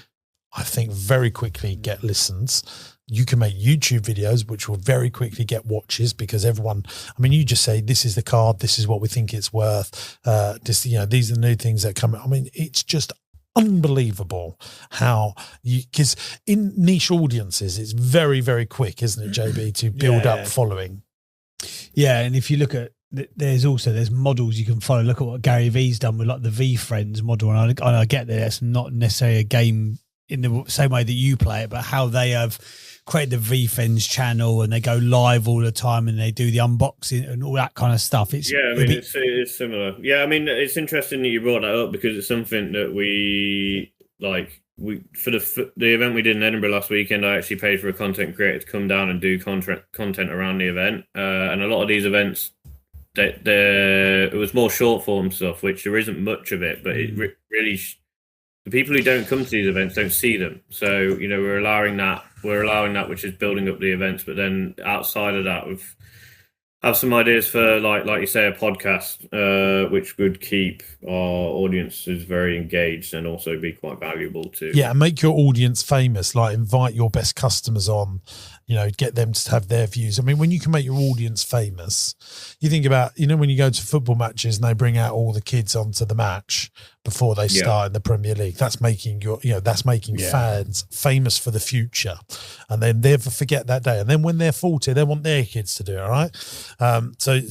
I think, very quickly get listens. You can make YouTube videos, which will very quickly get watches, because everyone, I mean, you just say, this is the card, this is what we think it's worth. Just, you know, these are the new things that come. I mean, it's just unbelievable how because in niche audiences, it's very, very quick, isn't it, JB, to build up following. Yeah. And if you look at, there's models you can follow. Look at what Gary Vee's done with like the V Friends model. And I get that it's not necessarily a game in the same way that you play it, but how they have created the V-Friends channel and they go live all the time and they do the unboxing and all that kind of stuff. It's similar. Yeah, I mean, it's interesting that you brought that up, because it's something that we for the event we did in Edinburgh last weekend. I actually paid for a content creator to come down and do content around the event, and a lot of these events, it was more short form stuff, which there isn't much of it, but it really. The people who don't come to these events don't see them. So, you know, we're allowing that, which is building up the events. But then outside of that, we've have some ideas for, like you say, a podcast, which would keep our audiences very engaged and also be quite valuable too. Yeah, and make your audience famous, like invite your best customers on, you know, get them to have their views. I mean, when you can make your audience famous, you think about, you know, when you go to football matches and they bring out all the kids onto the match before they start in the Premier League, that's making fans famous for the future. And then they never forget that day. And then when they're 40, they want their kids to do it, all right? So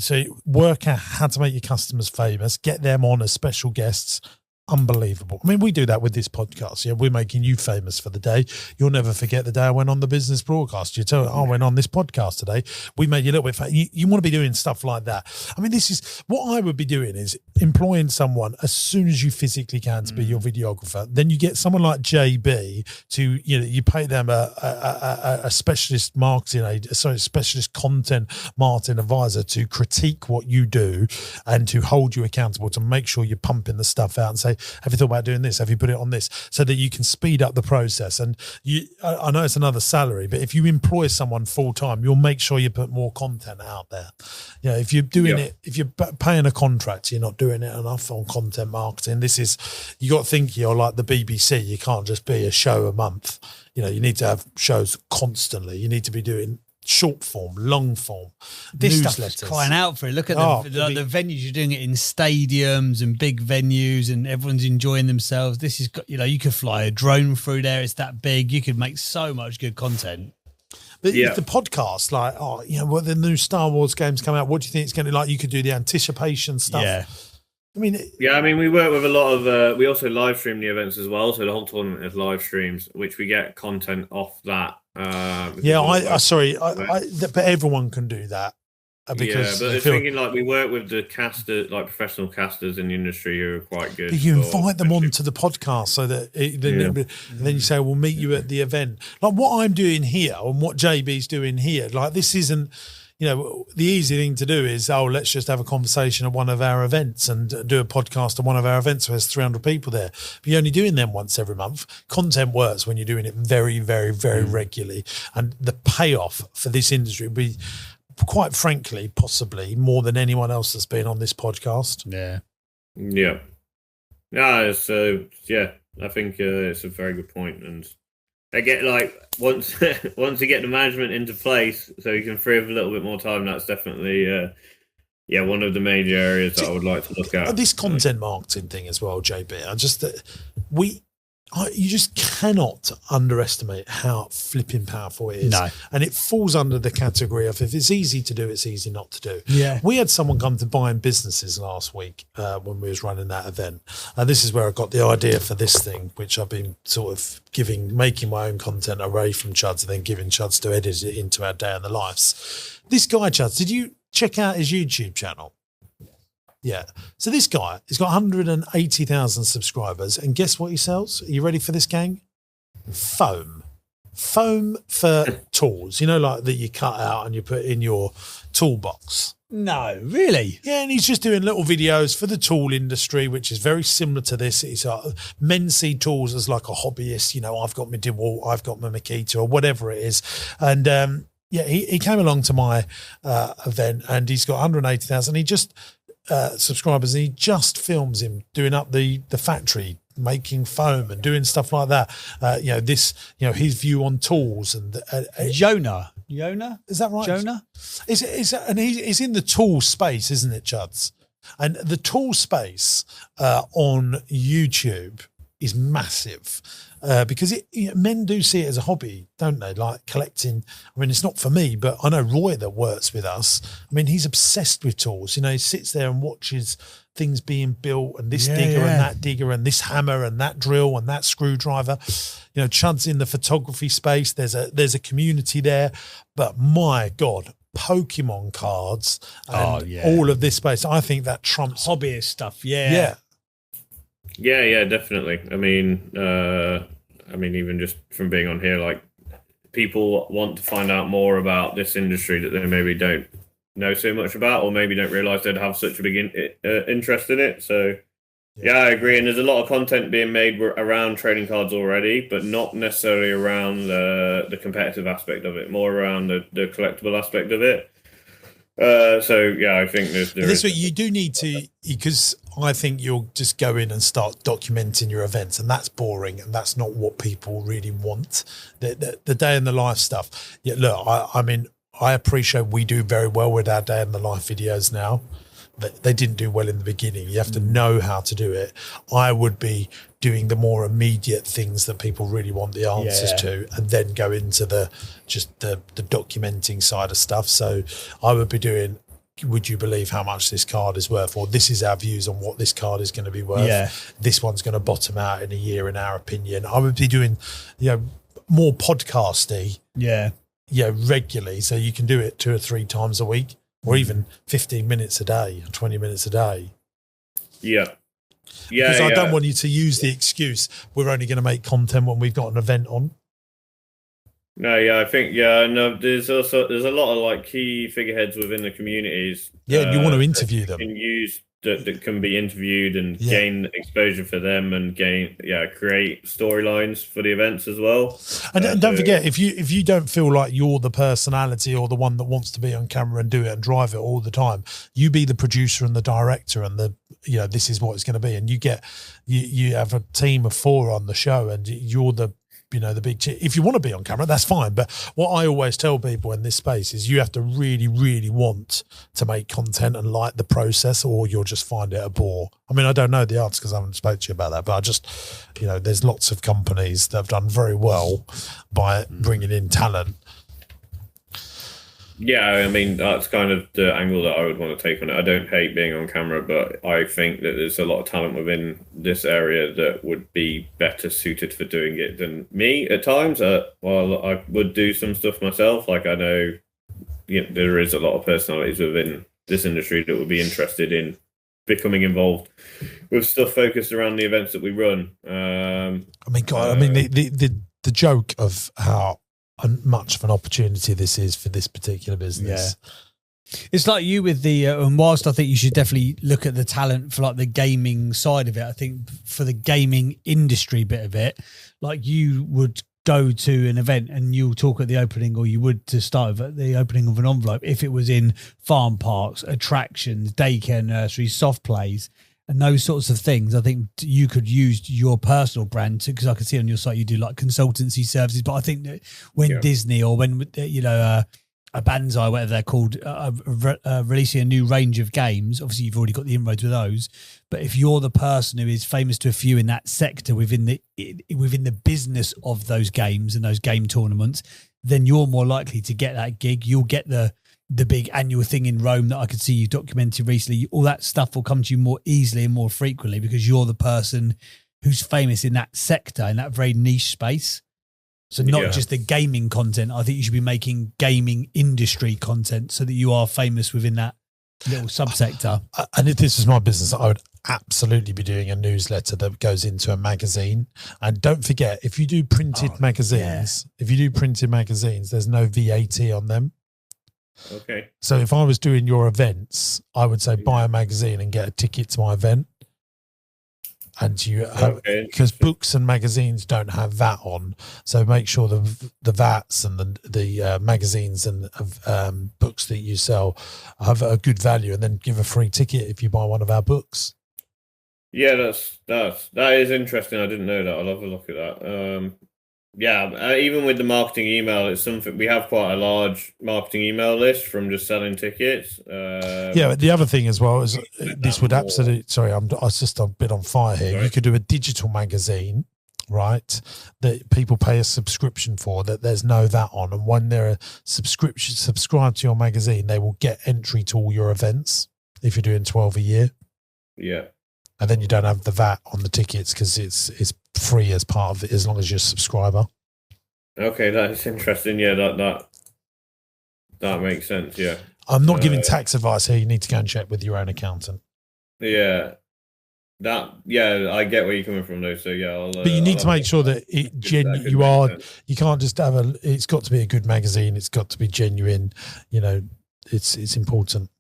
work out how to make your customers famous, get them on as special guests. Unbelievable. I mean, we do that with this podcast. Yeah, we're making you famous for the day. You'll never forget the day I went on the business broadcast. You tell, I went on this podcast today. We made you a little bit famous. You want to be doing stuff like that. I mean, this is what I would be doing, is employing someone as soon as you physically can to be your videographer. Then you get someone like JB to, you know, you pay them a specialist specialist content marketing advisor to critique what you do and to hold you accountable, to make sure you're pumping the stuff out and say, have you thought about doing this? Have you put it on this? So that you can speed up the process. And I know it's another salary, but if you employ someone full time, you'll make sure you put more content out there. You know, if you're doing it, if you're paying a contract, you're not doing it enough on content marketing. You got to think you're like the BBC. You can't just be a show a month. You know, you need to have shows constantly. You need to be doing short form, long form, This stuff is newsletters. crying out for it. Look at the venues. You're doing it in stadiums and big venues, and everyone's enjoying themselves. This is, you could fly a drone through there. It's that big. You could make so much good content. But the podcast, like, what the new Star Wars games come out, what do you think it's going to be like? You could do the anticipation stuff. Yeah. We work with a lot of. We also live stream the events as well, so the whole tournament is live streams, which we get content off that. But everyone can do that. Because but thinking like we work with the casters, like professional casters in the industry who are quite good. You invite them onto the podcast so that and then you say, we'll meet you at the event. Like what I'm doing here and what JB's doing here, like this isn't, the easy thing to do is, let's just have a conversation at one of our events and do a podcast at one of our events where there's 300 people there. But you're only doing them once every month. Content works when you're doing it very, very, very regularly. And the payoff for this industry would be, quite frankly, possibly more than anyone else that's been on this podcast. Yeah. Yeah. No, I think it's a very good point. And I get once you get the management into place, so you can free up a little bit more time. That's definitely one of the major areas that I would like to look at. This content marketing thing as well, JB. You just cannot underestimate how flipping powerful it is. No. And it falls under the category of if it's easy to do, it's easy not to do. Yeah. We had someone come to Buying Businesses last week when we was running that event. And this is where I got the idea for this thing, which I've been sort of making my own content away from Chuds and then giving Chuds to edit it into our day in the lives. This guy, Chuds, did you check out his YouTube channel? Yeah. So this guy has got 180,000 subscribers. And guess what he sells? Are you ready for this, gang? Foam. Foam for tools, like that you cut out and you put in your toolbox. No, really? Yeah, and he's just doing little videos for the tool industry, which is very similar to this. It's men see tools as like a hobbyist. I've got my DeWalt, I've got my Makita or whatever it is. And he came along to my event and he's got 180,000. He just... subscribers, and he just films him doing up the factory, making foam and doing stuff like that. His view on tools and Jonah, is that right? Jonah and he's in the tool space, isn't it, Chuds? And the tool space on YouTube is massive. Because men do see it as a hobby, don't they? Like collecting. I mean, it's not for me, but I know Roy that works with us. I mean, he's obsessed with tools. He sits there and watches things being built and this digger and that digger and this hammer and that drill and that screwdriver. Chud's in the photography space. There's a community there. But my God, Pokemon cards and all of this space, I think that trumps hobbyist stuff. Yeah. Yeah. Yeah, definitely. I mean, even just from being on here, like people want to find out more about this industry that they maybe don't know so much about, or maybe don't realize they'd have such a big interest in it. So, yeah, I agree. And there's a lot of content being made around trading cards already, but not necessarily around the competitive aspect of it, more around the collectible aspect of it. I think this what you do need to, because I think you'll just go in and start documenting your events, and that's boring, and that's not what people really want. The day in the life stuff. Yeah, look, I appreciate we do very well with our day in the life videos now. They didn't do well in the beginning. You have to know how to do it. I would be doing the more immediate things that people really want the answers to, and then go into the documenting side of stuff. So I would be doing, would you believe how much this card is worth? Or this is our views on what this card is going to be worth. Yeah. This one's going to bottom out in a year, in our opinion. I would be doing, more podcasty. Regularly. So you can do it 2 or 3 times a week. Or even 15 minutes a day, 20 minutes a day. Yeah. Because I don't want you to use the excuse, we're only going to make content when we've got an event on. No, I think, there's a lot of like key figureheads within the communities. Yeah, and you want to interview them. Can use that can be interviewed and gain exposure for them and create storylines for the events as well. And don't forget, if you don't feel like you're the personality or the one that wants to be on camera and do it and drive it all the time, you be the producer and the director and this is what it's going to be. And you have a team of 4 on the show and you're the the big if you want to be on camera, that's fine. But what I always tell people in this space is you have to really, really want to make content and like the process, or you'll just find it a bore. I mean, I don't know the answer because I haven't spoken to you about that, but I just, there's lots of companies that have done very well by bringing in talent. Yeah, I mean, that's kind of the angle that I would want to take on it. I don't hate being on camera, but I think that there's a lot of talent within this area that would be better suited for doing it than me at times. While I would do some stuff myself, like I know there is a lot of personalities within this industry that would be interested in becoming involved with stuff focused around the events that we run. The joke of how much of an opportunity this is for this particular business. Yeah. It's like you with the, and whilst I think you should definitely look at the talent for like the gaming side of it, I think for the gaming industry bit of it, like you would go to an event and you'll talk at the opening, or you would to start at the opening of an envelope if it was in farm parks, attractions, daycare, nurseries, soft plays, and those sorts of things. I think you could use your personal brand to, because I can see on your site you do like consultancy services. But I think that when Disney or when a Banzai, whatever they're called, releasing a new range of games, obviously you've already got the inroads with those. But if you're the person who is famous to a few in that sector within the business of those games and those game tournaments, then you're more likely to get that gig. You'll get the big annual thing in Rome that I could see you documented recently. All that stuff will come to you more easily and more frequently because you're the person who's famous in that sector, in that very niche space. So not just the gaming content. I think you should be making gaming industry content so that you are famous within that little subsector. And if this was my business, I would absolutely be doing a newsletter that goes into a magazine. And don't forget, if you do printed magazines, there's no VAT on them. Okay. So if I was doing your events, I would say buy a magazine and get a ticket to my event. And you have, because books and magazines don't have VAT on, so make sure the VATs and the magazines and books that you sell have a good value, and then give a free ticket if you buy one of our books. Yeah, that is interesting. I didn't know that. I'll have a look at that. Even with the marketing email, it's something we have quite a large marketing email list from just selling tickets. But the other thing as well is this would absolutely. Sorry, I was just a bit on fire here. Sorry. You could do a digital magazine, right? That people pay a subscription for, that there's no VAT on, and when they're subscribed to your magazine, they will get entry to all your events if you're doing 12 a year. Yeah. And then you don't have the VAT on the tickets because it's free as part of it, as long as you're a subscriber. Okay, that's interesting. Yeah, that makes sense. Yeah, I'm not giving tax advice here. You need to go and check with your own accountant. Yeah, I get where you're coming from though. So yeah, but you need to make sure that you can't just have it's got to be a good magazine. It's got to be genuine. It's important.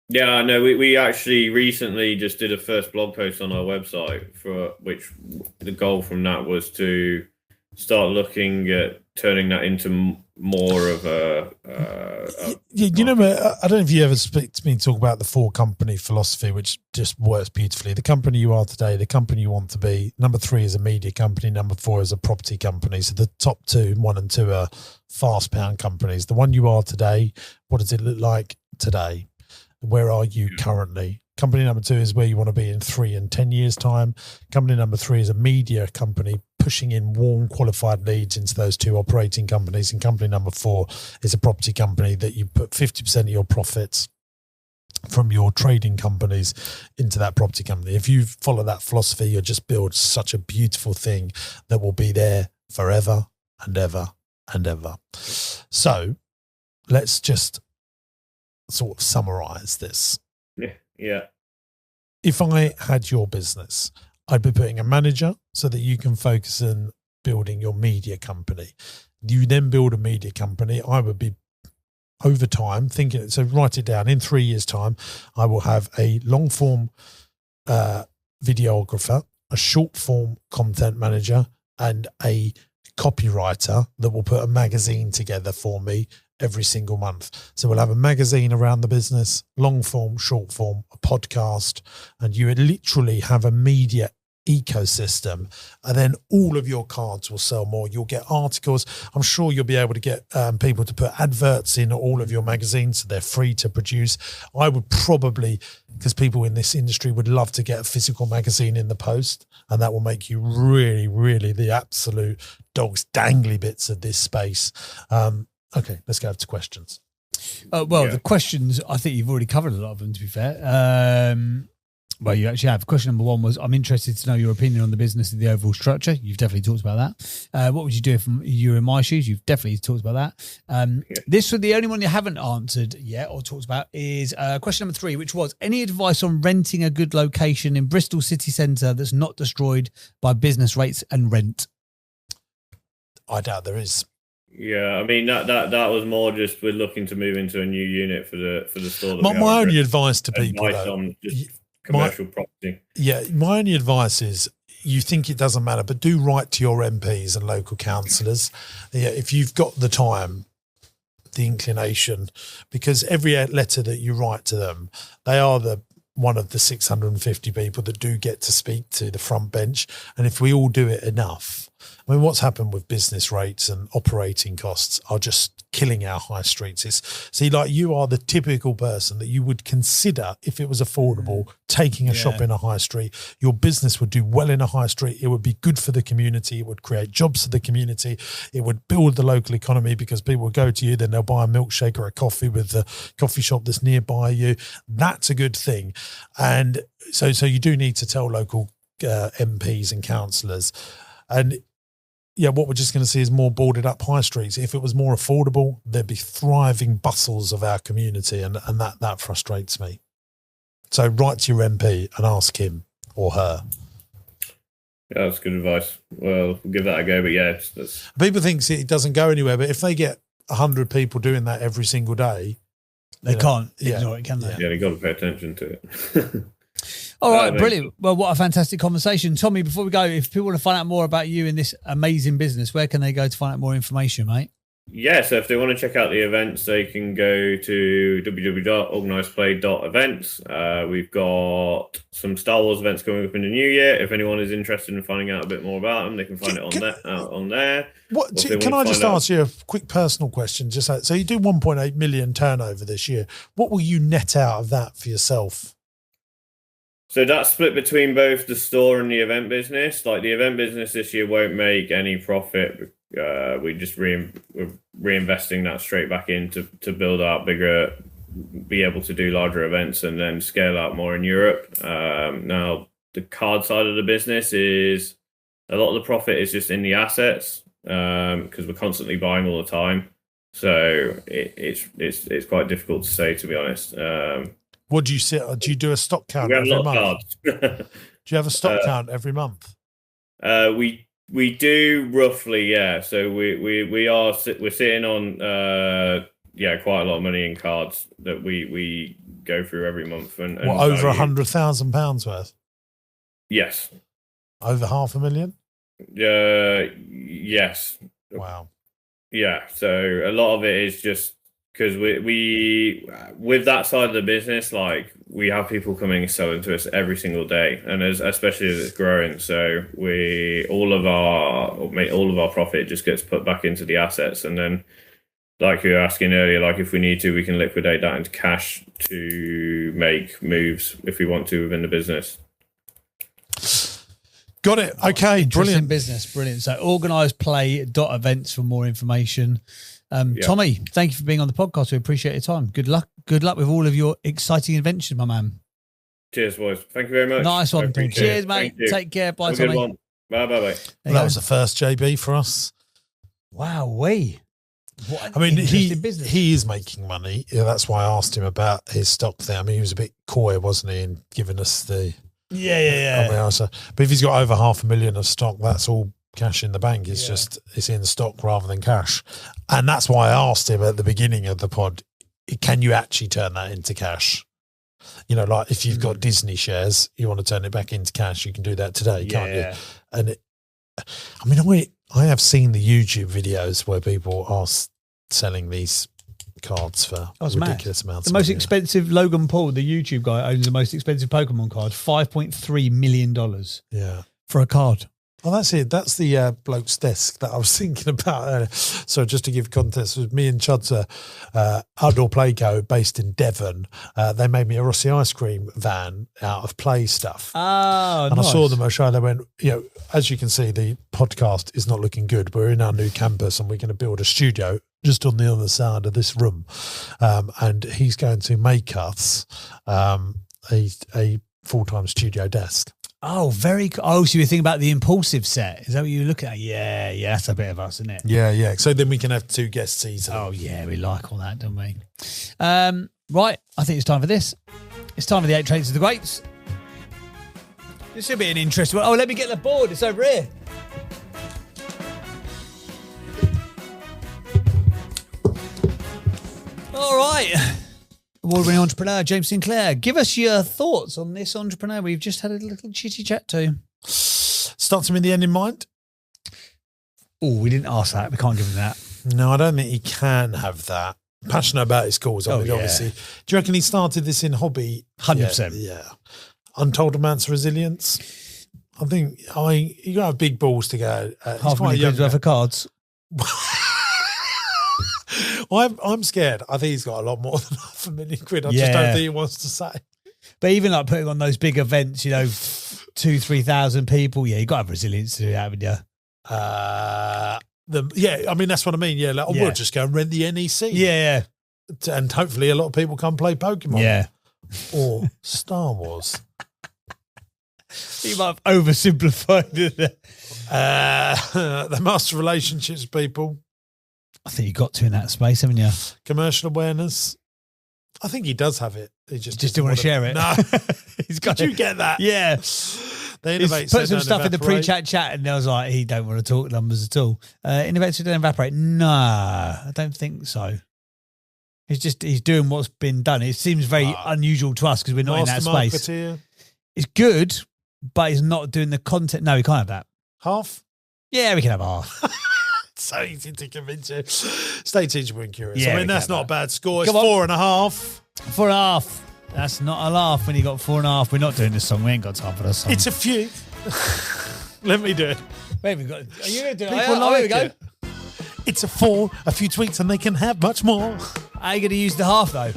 Yeah, no, we actually recently just did a first blog post on our website, for which the goal from that was to start looking at turning that into more of a I don't know if you ever speak to me and talk about the 4-company philosophy, which just works beautifully. The company you are today, the company you want to be. Number 3 is a media company. Number 4 is a property company. So the top 2, 1 and 2 are fast pound companies. The one you are today, what does it look like today? Where are you currently? Company number 2 is where you want to be in 3 and 10 years' time. Company number 3 is a media company pushing in warm, qualified leads into those 2 operating companies. And company number 4 is a property company that you put 50% of your profits from your trading companies into that property company. If you follow that philosophy, you'll just build such a beautiful thing that will be there forever and ever and ever. So let's just sort of summarize this. Yeah. If I had your business, I'd be putting a manager so that you can focus on building your media company. You then build a media company. I would be over time thinking, so write it down. In 3 years' time, I will have a long form videographer, a short form content manager, and a copywriter that will put a magazine together for me every single month. So we'll have a magazine around the business, long form, short form, a podcast, and you would literally have a media ecosystem, and then all of your cards will sell more. You'll get articles. I'm sure you'll be able to get people to put adverts in all of your magazines, so they're free to produce. I would probably, because people in this industry would love to get a physical magazine in the post, and that will make you really, really the absolute dog's dangly bits of this space. Okay, let's go to questions. The questions, I think you've already covered a lot of them, to be fair. Well, you actually have. Question number one was, I'm interested to know your opinion on the business and the overall structure. You've definitely talked about that. What would you do if you were in my shoes? You've definitely talked about that. This was the only one you haven't answered yet or talked about is question number 3, which was, any advice on renting a good location in Bristol city centre that's not destroyed by business rates and rent? I doubt there is. Yeah, I mean that was more just we're looking to move into a new unit for the store. My only advice to people, on just commercial property. Yeah, my only advice is, you think it doesn't matter, but do write to your MPs and local councillors. Yeah, if you've got the time, the inclination, because every letter that you write to them, they are one of the 650 people that do get to speak to the front bench. And if we all do it enough, I mean, what's happened with business rates and operating costs are just killing our high streets. See, like, you are the typical person that you would consider, if it was affordable, taking a shop in a high street. Your business would do well in a high street. It would be good for the community. It would create jobs for the community. It would build the local economy, because people would go to you, then they'll buy a milkshake or a coffee with the coffee shop that's nearby you. That's a good thing. And so you do need to tell local MPs and councillors. And yeah, what we're just going to see is more boarded up high streets. If it was more affordable, there'd be thriving bustles of our community, and that frustrates me. So write to your MP and ask him or her. Yeah, that's good advice. Well, we'll give that a go, but yeah. People think it doesn't go anywhere, but if they get 100 people doing that every single day, they can't ignore it, can they? Yeah, they've got to pay attention to it. All right, brilliant. Well, what a fantastic conversation. Tommy, before we go, if people want to find out more about you in this amazing business, where can they go to find out more information, mate? Yeah, so if they want to check out the events, they can go to www.organisedplay.events. We've got some Star Wars events coming up in the new year. If anyone is interested in finding out a bit more about them, they can find it on there. Can I just ask you a quick personal question? So you do 1.8 million turnover this year. What will you net out of that for yourself? So that's split between both the store and the event business. Like, the event business this year won't make any profit. We just we're reinvesting that straight back in to build out bigger, be able to do larger events and then scale out more in Europe. Now, the card side of the business is a lot of the profit is just in the assets, because we're constantly buying all the time. So it's quite difficult to say, to be honest. What do you say? Do you do a stock count every month? Do you have a stock count every month? We do roughly, yeah. So we're sitting on quite a lot of money in cards that we go through every month. And over £100,000 worth? Yes. Over $500,000? Yes. Wow. Yeah. So a lot of it is just because we with that side of the business, like, we have people coming and selling to us every single day, and especially as it's growing. So all of our profit just gets put back into the assets, and then, like you were asking earlier, like, if we need to, we can liquidate that into cash to make moves if we want to within the business. Got it. Okay, brilliant business, brilliant. So organisedplay.events for more information. Tommy, thank you for being on the podcast. We appreciate your time. Good luck with all of your exciting adventures, my man. Cheers, boys. Thank you very much. Nice one. Cheers, mate. Take care. Bye, Tommy. Bye. That was the first JB for us. Wow, he is making money. Yeah, that's why I asked him about his stock thing. I mean, he was a bit coy, wasn't he, in giving us the answer. But if he's got over $500,000 of stock, that's all cash in the bank. It's just, it's in stock rather than cash. And that's why I asked him at the beginning of the pod, can you actually turn that into cash? You know, like, if you've got Disney shares, you want to turn it back into cash, you can do that today, can't you? And I have seen the YouTube videos where people are selling these cards for ridiculous amounts. The most expensive, Logan Paul, the YouTube guy, owns the most expensive Pokemon card, $5.3 million. Yeah. for a card. Oh, that's it. That's the bloke's desk that I was thinking about earlier. So just to give context, with me and Chud's outdoor play co based in Devon, they made me a Rossi ice cream van out of play stuff. Oh, and nice. I saw them, I showed, they went, as you can see, the podcast is not looking good. We're in our new campus and we're going to build a studio just on the other side of this room. And he's going to make us a full-time studio desk. Oh, very cool. Oh, so you were thinking about the impulsive set. Is that what you were looking at? Yeah, that's a bit of us, isn't it? Yeah. So then we can have 2 guests easily. Oh, yeah, we like all that, don't we? Right, I think it's time for this. It's time for the 8 Traits of the Greats. This should be an interesting one. Oh, let me get the board. It's over here. All right. Award-winning entrepreneur, James Sinclair. Give us your thoughts on this entrepreneur we've just had a little chitty chat to. Starts him in the end in mind? Oh, we didn't ask that. We can't give him that. No, I don't think he can have that. Passionate about his cause, obviously. Do you reckon he started this in hobby? 100%. Yeah. Untold amounts of resilience. I think you got to have big balls to go. Half a million quid worth of cards. I'm scared. I think he's got a lot more than £500,000. I just don't think he wants to say. But even like putting on those big events, 2,000-3,000 people, you got to have resilience to do that, haven't you? I mean, that's what I mean. Yeah, we'll just go and rent the NEC. Yeah. And hopefully a lot of people come play Pokemon. Yeah. Or Star Wars. You might have oversimplified it. The master relationships people. I think you got to in that space, haven't you? Commercial awareness. I think he does have it. He just didn't want to share it. No. Did you get that? Yeah. They innovate. Put some stuff in the pre-chat chat and I was like, he don't want to talk numbers at all. Innovate so don't evaporate. No, I don't think so. He's doing what's been done. It seems very unusual to us because we're not in that space. Marketeer. It's good, but he's not doing the content. No, we can't have that. Half? Yeah, we can have half. So easy to convince you. Stay teachable and curious. Yeah, I mean, that's not a bad score. It's Come on. 4.5. 4.5. That's not a laugh when you got 4.5. We're not doing this song. We ain't got time for this song. It's a few. Let me do it. Wait, we got. Are you going to do it? People Here we go. it. It's a 4. A few tweets and they can have much more. Are you going to use the half though?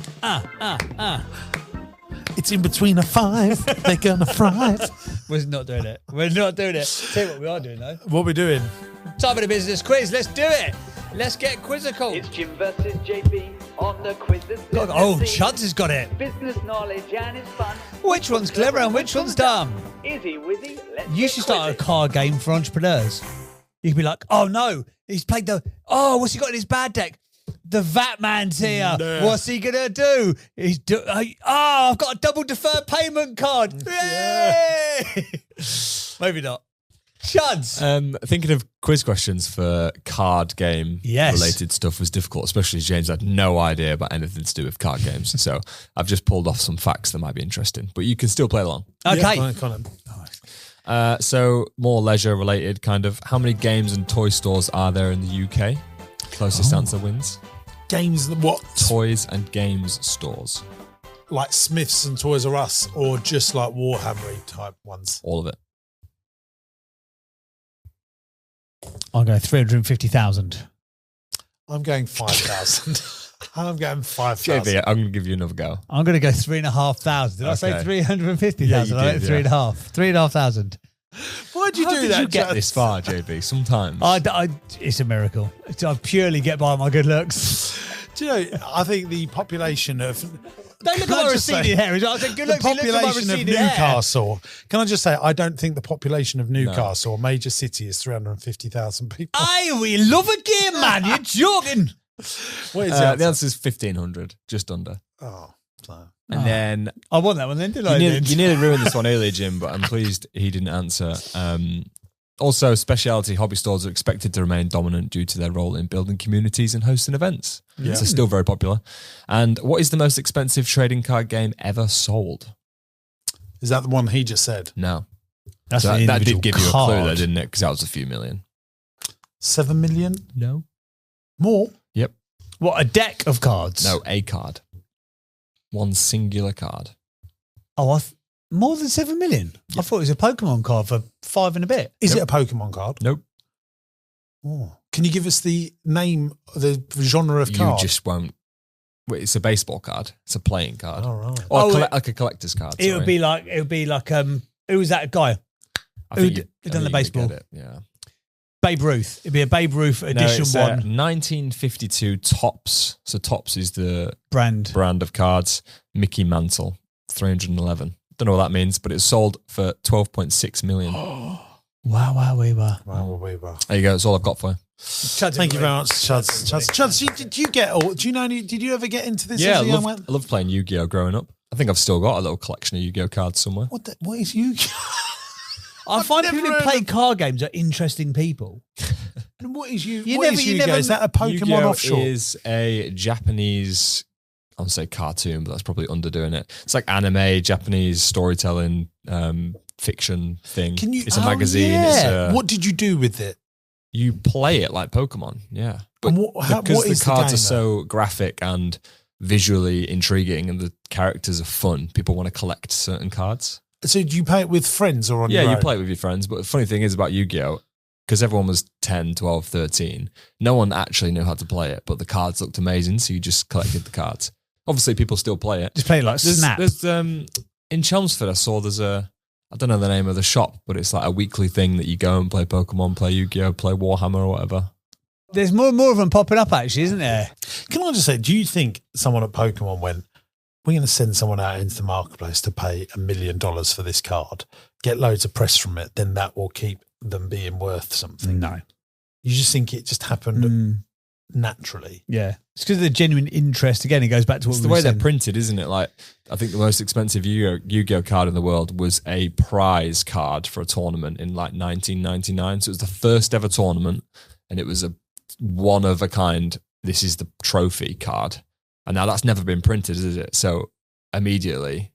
It's in between a 5. They're going to fry. We're not doing it. We're not doing it. Tell you what we are doing though. What are we doing? Time for the business quiz. Let's do it. Let's get quizzical. It's Jim versus JP on the quiz. Oh, Chuds has got it. Business knowledge and it's fun. Which one's clever and which one's dumb? Izzy Wizzy, let's You should start a card game for entrepreneurs. You could be like, oh no, he's played what's he got in his bad deck? The VAT man's here. No. What's he gonna do? I've got a double deferred payment card. Yay! Maybe not. Chuds. Thinking of quiz questions for card game related stuff was difficult, especially as James had no idea about anything to do with card games. So I've just pulled off some facts that might be interesting, but you can still play along. Okay. Yeah, so more leisure related kind of. How many games and toy stores are there in the UK? Closest answer wins. Games, what? Toys and games stores. Like Smiths and Toys R Us, or just like Warhammer type ones? All of it. I'll go 350,000. I'm going 5,000. I'm going 5,000. JB, I'm going to give you another go. I'm going to go 3,500. Did I say 350,000? Yeah, you I went did, 3.5. 3,500. Why'd you How do did that? you get this far, JB? Sometimes. It's a miracle. I purely get by my good looks. Do you know, I think the population of... Don't look at my receded hair. I said good looks. The population of Newcastle. Can I just say, I don't think the population of Newcastle, a major city, is 350,000 people. We love a game, man. You're joking. What is the answer is 1,500, just under. Oh, so. And then... I won that one then, didn't I? You nearly ruined this one earlier, Jim, but I'm pleased he didn't answer. Also, specialty hobby stores are expected to remain dominant due to their role in building communities and hosting events. Yeah. So still very popular. And what is the most expensive trading card game ever sold? Is that the one he just said? No. That's So that did give you a card. clue there, didn't it? Because that was a few million. 7 million? No. More? Yep. What, a deck of cards? No, a card. One singular card. Oh, More than 7 million? I thought it was a Pokemon card for 5 and a bit. Is it a Pokemon card? Nope. Oh. Can you give us the name, the genre of card? You just won't. Wait, it's a baseball card. It's a playing card. All right. Or like a collector's card. It would be like who was that guy? Who done the baseball? Yeah. Babe Ruth. It'd be a Babe Ruth edition it's, one. 1952 Topps. So Topps is the brand of cards. Mickey Mantle, 311. Don't know what that means, but it was sold for 12.6 million. Wow. There you go. That's all I've got for you. Thank you very much, Chuds. Did you get all? Do you know? Did you ever get into this? Yeah, as a young man? I loved playing Yu-Gi-Oh growing up. I think I've still got a little collection of Yu-Gi-Oh cards somewhere. What is Yu-Gi-Oh? I find people who play card games are interesting people. What is Yu-Gi-Oh? Is that a Pokemon Yu-Gi-Oh offshoot? Is a Japanese, I would say cartoon, but that's probably underdoing it. It's like anime, Japanese storytelling, fiction thing. It's a magazine. Yeah. What did you do with it? You play it like Pokemon, yeah. But because the cards are so graphic and visually intriguing and the characters are fun, people want to collect certain cards. So do you play it with friends or on your own? Yeah, you play it with your friends. But the funny thing is about Yu-Gi-Oh, because everyone was 10, 12, 13, no one actually knew how to play it, but the cards looked amazing, so you just collected the cards. Obviously, people still play it. Just play it like Snap. There's in Chelmsford, I saw there's I don't know the name of the shop, but it's like a weekly thing that you go and play Pokemon, play Yu-Gi-Oh, play Warhammer or whatever. There's more and more of them popping up, actually, isn't there? Can I just say, do you think someone at Pokemon went, we're going to send someone out into the marketplace to pay $1 million for this card, get loads of press from it, then that will keep them being worth something? No. You just think it just happened naturally? Yeah. It's because of the genuine interest. Again, it goes back to what it's we the way were saying. they're printed, isn't it? Like, I think the most expensive Yu-Gi-Oh card in the world was a prize card for a tournament in like 1999. So it was the first ever tournament, and it was a one of a kind. This is the trophy card, and now that's never been printed, is it? So immediately,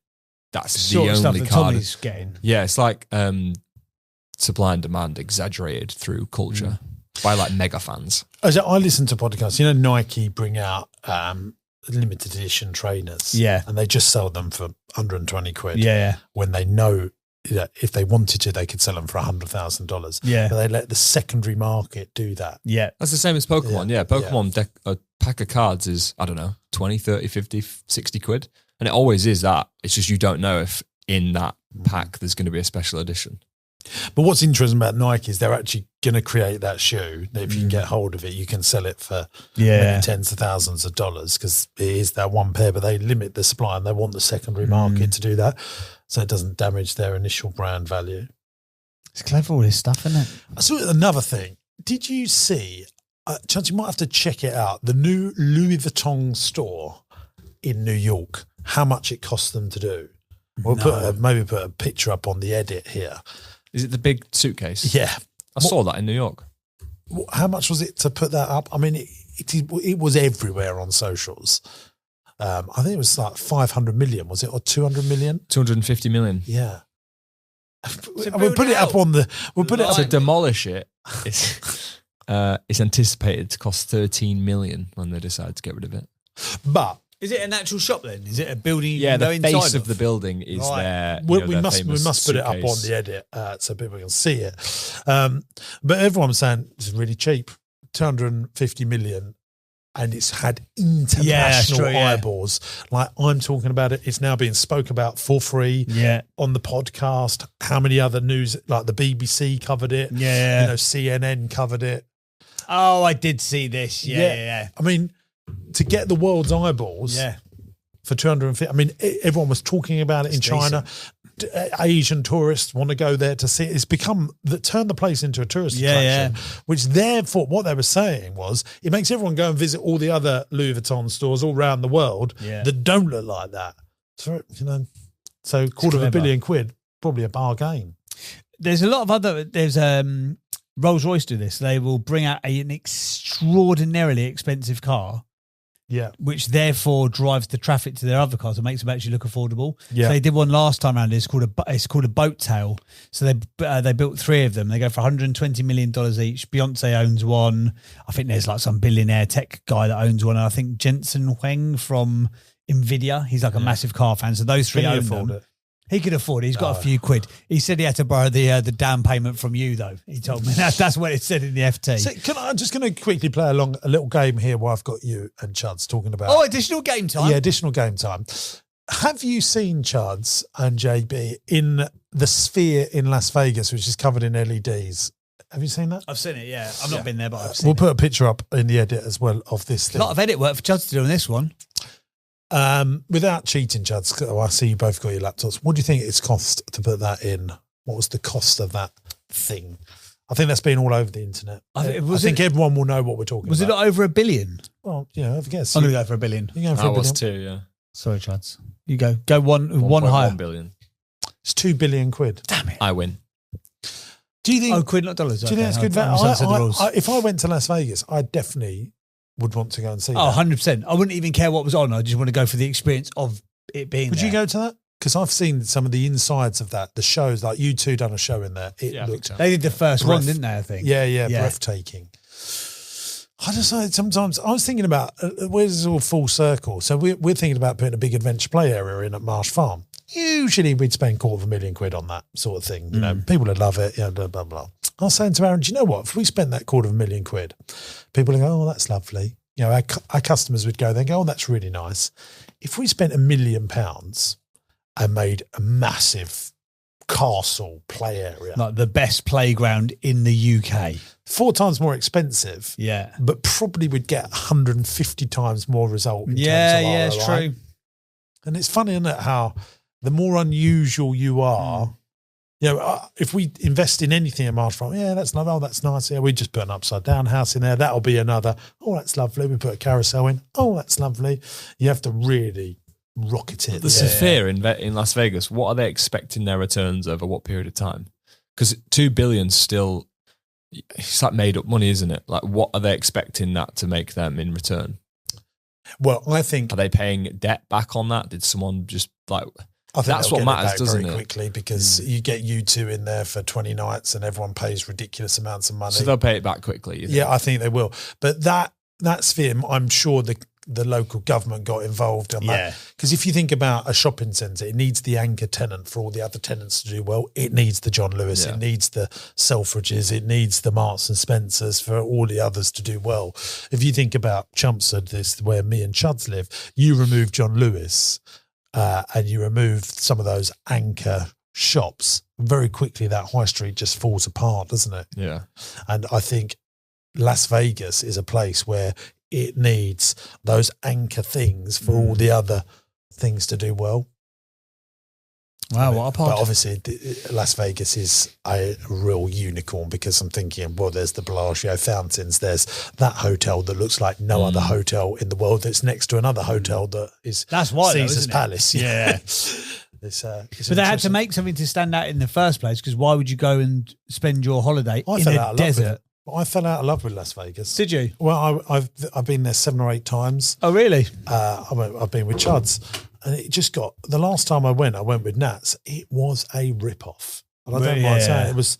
that's the only stuff that card. Tommy's getting. Yeah, it's like supply and demand exaggerated through culture by like mega fans. I listen to podcasts. You know, Nike bring out limited edition trainers. Yeah. And they just sell them for 120 quid. Yeah. When they know that if they wanted to, they could sell them for $100,000. Yeah. But they let the secondary market do that. Yeah. That's the same as Pokemon. Yeah. Pokemon a pack of cards is, I don't know, 20, 30, 50, 60 quid. And it always is that. It's just you don't know if in that pack there's going to be a special edition. But what's interesting about Nike is they're actually going to create that shoe. If you can get hold of it, you can sell it for many tens of thousands of dollars because it is that one pair, but they limit the supply and they want the secondary market to do that so it doesn't damage their initial brand value. It's clever, all this stuff, isn't it? I saw another thing. Did you see, Chance, you might have to check it out, the new Louis Vuitton store in New York, how much it cost them to do? We'll maybe put a picture up on the edit here. Is it the big suitcase? Yeah. I saw that in New York. How much was it to put that up? I mean, it was everywhere on socials. I think it was like 500 million, was it? Or 200 million? 250 million. Yeah. We'll put it up on the... We'll put it up to demolish it. It's anticipated to cost 13 million when they decide to get rid of it. But... Is it an actual shop then? Is it a building? Yeah, the face of the building is there. We must put it up on the edit so people can see it. But everyone's saying it's really cheap, 250 million, and it's had international eyeballs. Like I'm talking about it, it's now being spoke about for free on the podcast. How many other news, like the BBC covered it? Yeah, CNN covered it. Oh, I did see this. Yeah. I mean, to get the world's eyeballs for 250, I mean, everyone was talking about it in China. Asian tourists want to go there to see it. It's turned the place into a tourist attraction, which therefore what they were saying was it makes everyone go and visit all the other Louis Vuitton stores all around the world that don't look like that. So, so $250 million, probably a bargain. There's a lot of other, Rolls-Royce do this. They will bring out an extraordinarily expensive car. Yeah, which therefore drives the traffic to their other cars and makes them actually look affordable. Yeah, so they did one last time around. It's called a boat tail. So they built 3 of them. They go for $120 million each. Beyonce owns one. I think there's like some billionaire tech guy that owns one. And I think Jensen Huang from Nvidia. He's like a massive car fan. So those 3 own them. He could afford it. He's got a few quid. He said he had to borrow the down payment from you, though. He told me that's what it said in the FT. So I'm just going to quickly play along a little game here while I've got you and Chuds talking about. Oh, additional game time. Yeah, additional game time. Have you seen Chuds and JB in the Sphere in Las Vegas, which is covered in LEDs? Have you seen that? I've seen it, yeah. I've not been there, but I've seen We'll it. put a picture up in the edit as well of this A thing. lot of edit work for Chuds to do on this one. Without cheating, Chuds, I see you both got your laptops. What do you think it's cost to put that in? What was the cost of that thing? I think that's been all over the internet. I think everyone will know what we're talking about. Was it not over $1 billion? Well, I guess. I'm going to go for $1 billion. You're going for I $1 billion? was too, yeah. Sorry, Chuds. You go. Go one higher. 1 billion. It's 2 billion quid. Damn it. I win. Do you think? Oh, quid, not dollars. Do you think that's good value? If I went to Las Vegas, I definitely would want to go and see that. 100%. I wouldn't even care what was on. I just want to go for the experience of it being Would there. you go to that? Because I've seen some of the insides of that, the shows, like you two done a show in there. It Yeah, I looked. think so. They did the first one, didn't they, I think? Yeah, breathtaking. I just know sometimes I was thinking about where this is all full circle. So we're thinking about putting a big adventure play area in at Marsh Farm. Usually we'd spend £250,000 on that sort of thing. You know, people would love it. Blah, blah, blah. I was saying to Aaron, do you know what? If we spent that £250,000, people would go, oh, that's lovely. You know, our customers would go, they go, oh, that's really nice. If we spent £1 million and made a massive castle play area, Like the best playground in the UK. 4 times more expensive, Yeah. but probably would get 150 times more result. In Yeah, terms of yeah, it's ROI. true. And it's funny, isn't it, how the more unusual you are, if we invest in anything in Marsh Farm, that's lovely. Oh, that's nice. Yeah, we just put an upside down house in there. That'll be another. Oh, that's lovely. We put a carousel in. Oh, that's lovely. You have to really rocket it. The Sphere in Las Vegas, what are they expecting their returns over what period of time? Because 2 billion still, it's like made up money, isn't it? Like, what are they expecting that to make them in return? Well, I think Are they paying debt back on that? Did someone just like? I think That's they'll what get it matters, back doesn't very it? quickly, because you get you two in there for 20 nights and everyone pays ridiculous amounts of money. So they'll pay it back quickly. You think? Yeah, I think they will. But that Sphere, I'm sure the local government got involved on that. Because if you think about a shopping centre, it needs the anchor tenant for all the other tenants to do well. It needs the John Lewis. Yeah. It needs the Selfridges. It needs the Marks and Spencers for all the others to do well. If you think about Chelmsford, this where me and Chuds live, you remove John Lewis and you remove some of those anchor shops, very quickly that high street just falls apart, doesn't it? Yeah. And I think Las Vegas is a place where it needs those anchor things for all the other things to do well. Wow, what a But pod. obviously, Las Vegas is a real unicorn, because I'm thinking, well, there's the Bellagio fountains. There's that hotel that looks like no other hotel in the world that's next to another hotel that is That's why, though, Caesar's isn't it? Palace. Yeah. It's But they had to make something to stand out in the first place, because why would you go and spend your holiday in a desert? I fell out of love with Las Vegas. Did you? Well, I've been there 7 or 8 times. Oh, really? I've been with Chuds, and it just got, the last time I went with Nats. It was a rip-off. And I don't mind saying it was,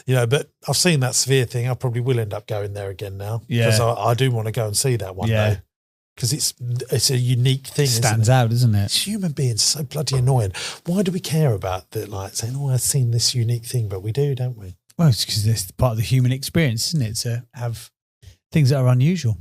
but I've seen that Sphere thing. I probably will end up going there again now. Yeah. Because I do want to go and see that one day. Because it's a unique thing. Stands out, isn't it? It's human beings so bloody annoying. Why do we care about that? Like saying, "Oh, I've seen this unique thing," but we do, don't we? Well, it's because it's part of the human experience, isn't it? To have things that are unusual.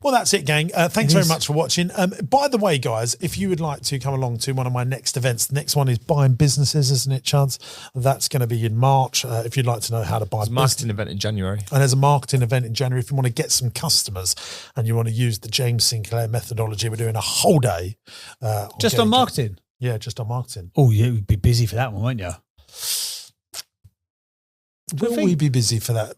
Well, that's it, gang. Thanks very much for watching. By the way, guys, if you would like to come along to one of my next events, the next one is Buying Businesses, isn't it, Chance? That's going to be in March. If you'd like to know how to buy There's a marketing event in January. And there's a marketing event in January. If you want to get some customers and you want to use the James Sinclair methodology, we're doing a whole day. Just on marketing? Yeah, just on marketing. Oh, you'd be busy for that one, won't you? Will we be busy for that?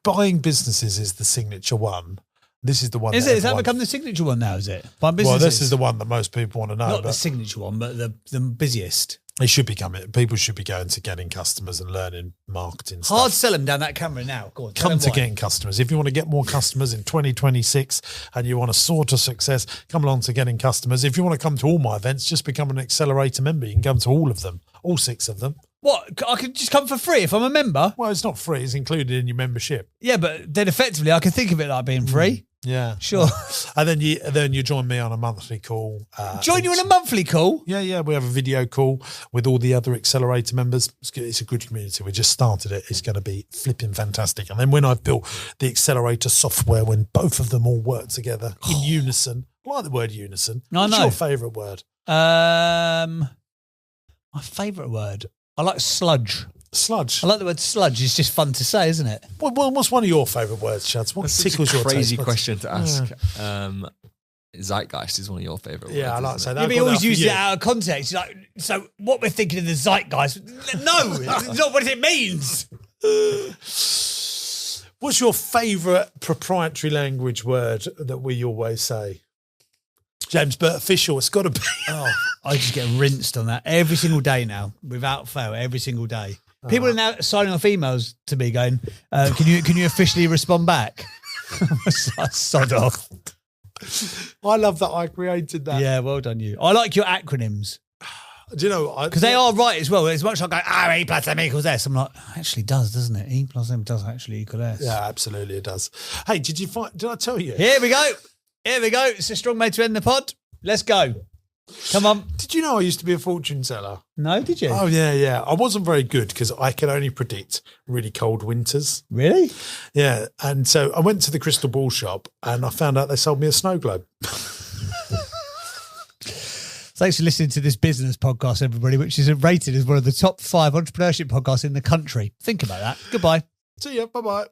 Buying Businesses is the signature one. This is the one. Is that become the signature one now, is it? Buying Well, Businesses? this is the one that most people want to know. Not the but signature one, but the busiest. it should be coming. People should be going to getting customers and learning marketing stuff. Hard sell them down that camera now. Go on, tell Come them to why. getting customers. If you want to get more customers in 2026 and you want to soar to success, come along to getting customers. If you want to come to all my events, just become an accelerator member. You can come to all of them, all 6 of them. What? I could just come for free if I'm a member? Well, it's not free. It's included in your membership. Yeah, but then effectively I can think of it like being free. Yeah. Sure. And then you join me on a monthly call. Join you on a monthly call? Yeah. We have a video call with all the other Accelerator members. It's a good community. We just started it. It's going to be flipping fantastic. And then when I've built the Accelerator software, when both of them all work together in unison, I like the word unison. I What's know. your favourite word? My favourite word. I like sludge. Sludge. I like the word sludge. It's just fun to say, isn't it? Well, what's one of your favourite words, Chads? What That's tickles such a your crazy taste? question to ask. Zeitgeist is one of your favourite words. Yeah, I like to say isn't that. Yeah, but he always uses you. it out of context. He's like, so what we're thinking in the zeitgeist? No, it's not what it means. What's your favourite proprietary language word that we always say? James, but official, it's got to be. Oh, I just get rinsed on that every single day now, without fail, every single day. People are now signing off emails to me going, can you officially respond back? Sod off. I love that I created that. Yeah, well done you. I like your acronyms. Do you know? Because they are right as well. As much as I go, E plus M equals S, I'm like, actually does, doesn't it? E plus M does actually equal S. Yeah, absolutely it does. Hey, did I tell you? Here we go. It's a strong way to end the pod. Let's go. Come on. Did you know I used to be a fortune teller? No, did you? Oh, yeah. I wasn't very good because I could only predict really cold winters. Really? Yeah. And so I went to the crystal ball shop and I found out they sold me a snow globe. Thanks for listening to this business podcast, everybody, which is rated as one of the top 5 entrepreneurship podcasts in the country. Think about that. Goodbye. See ya. Bye-bye.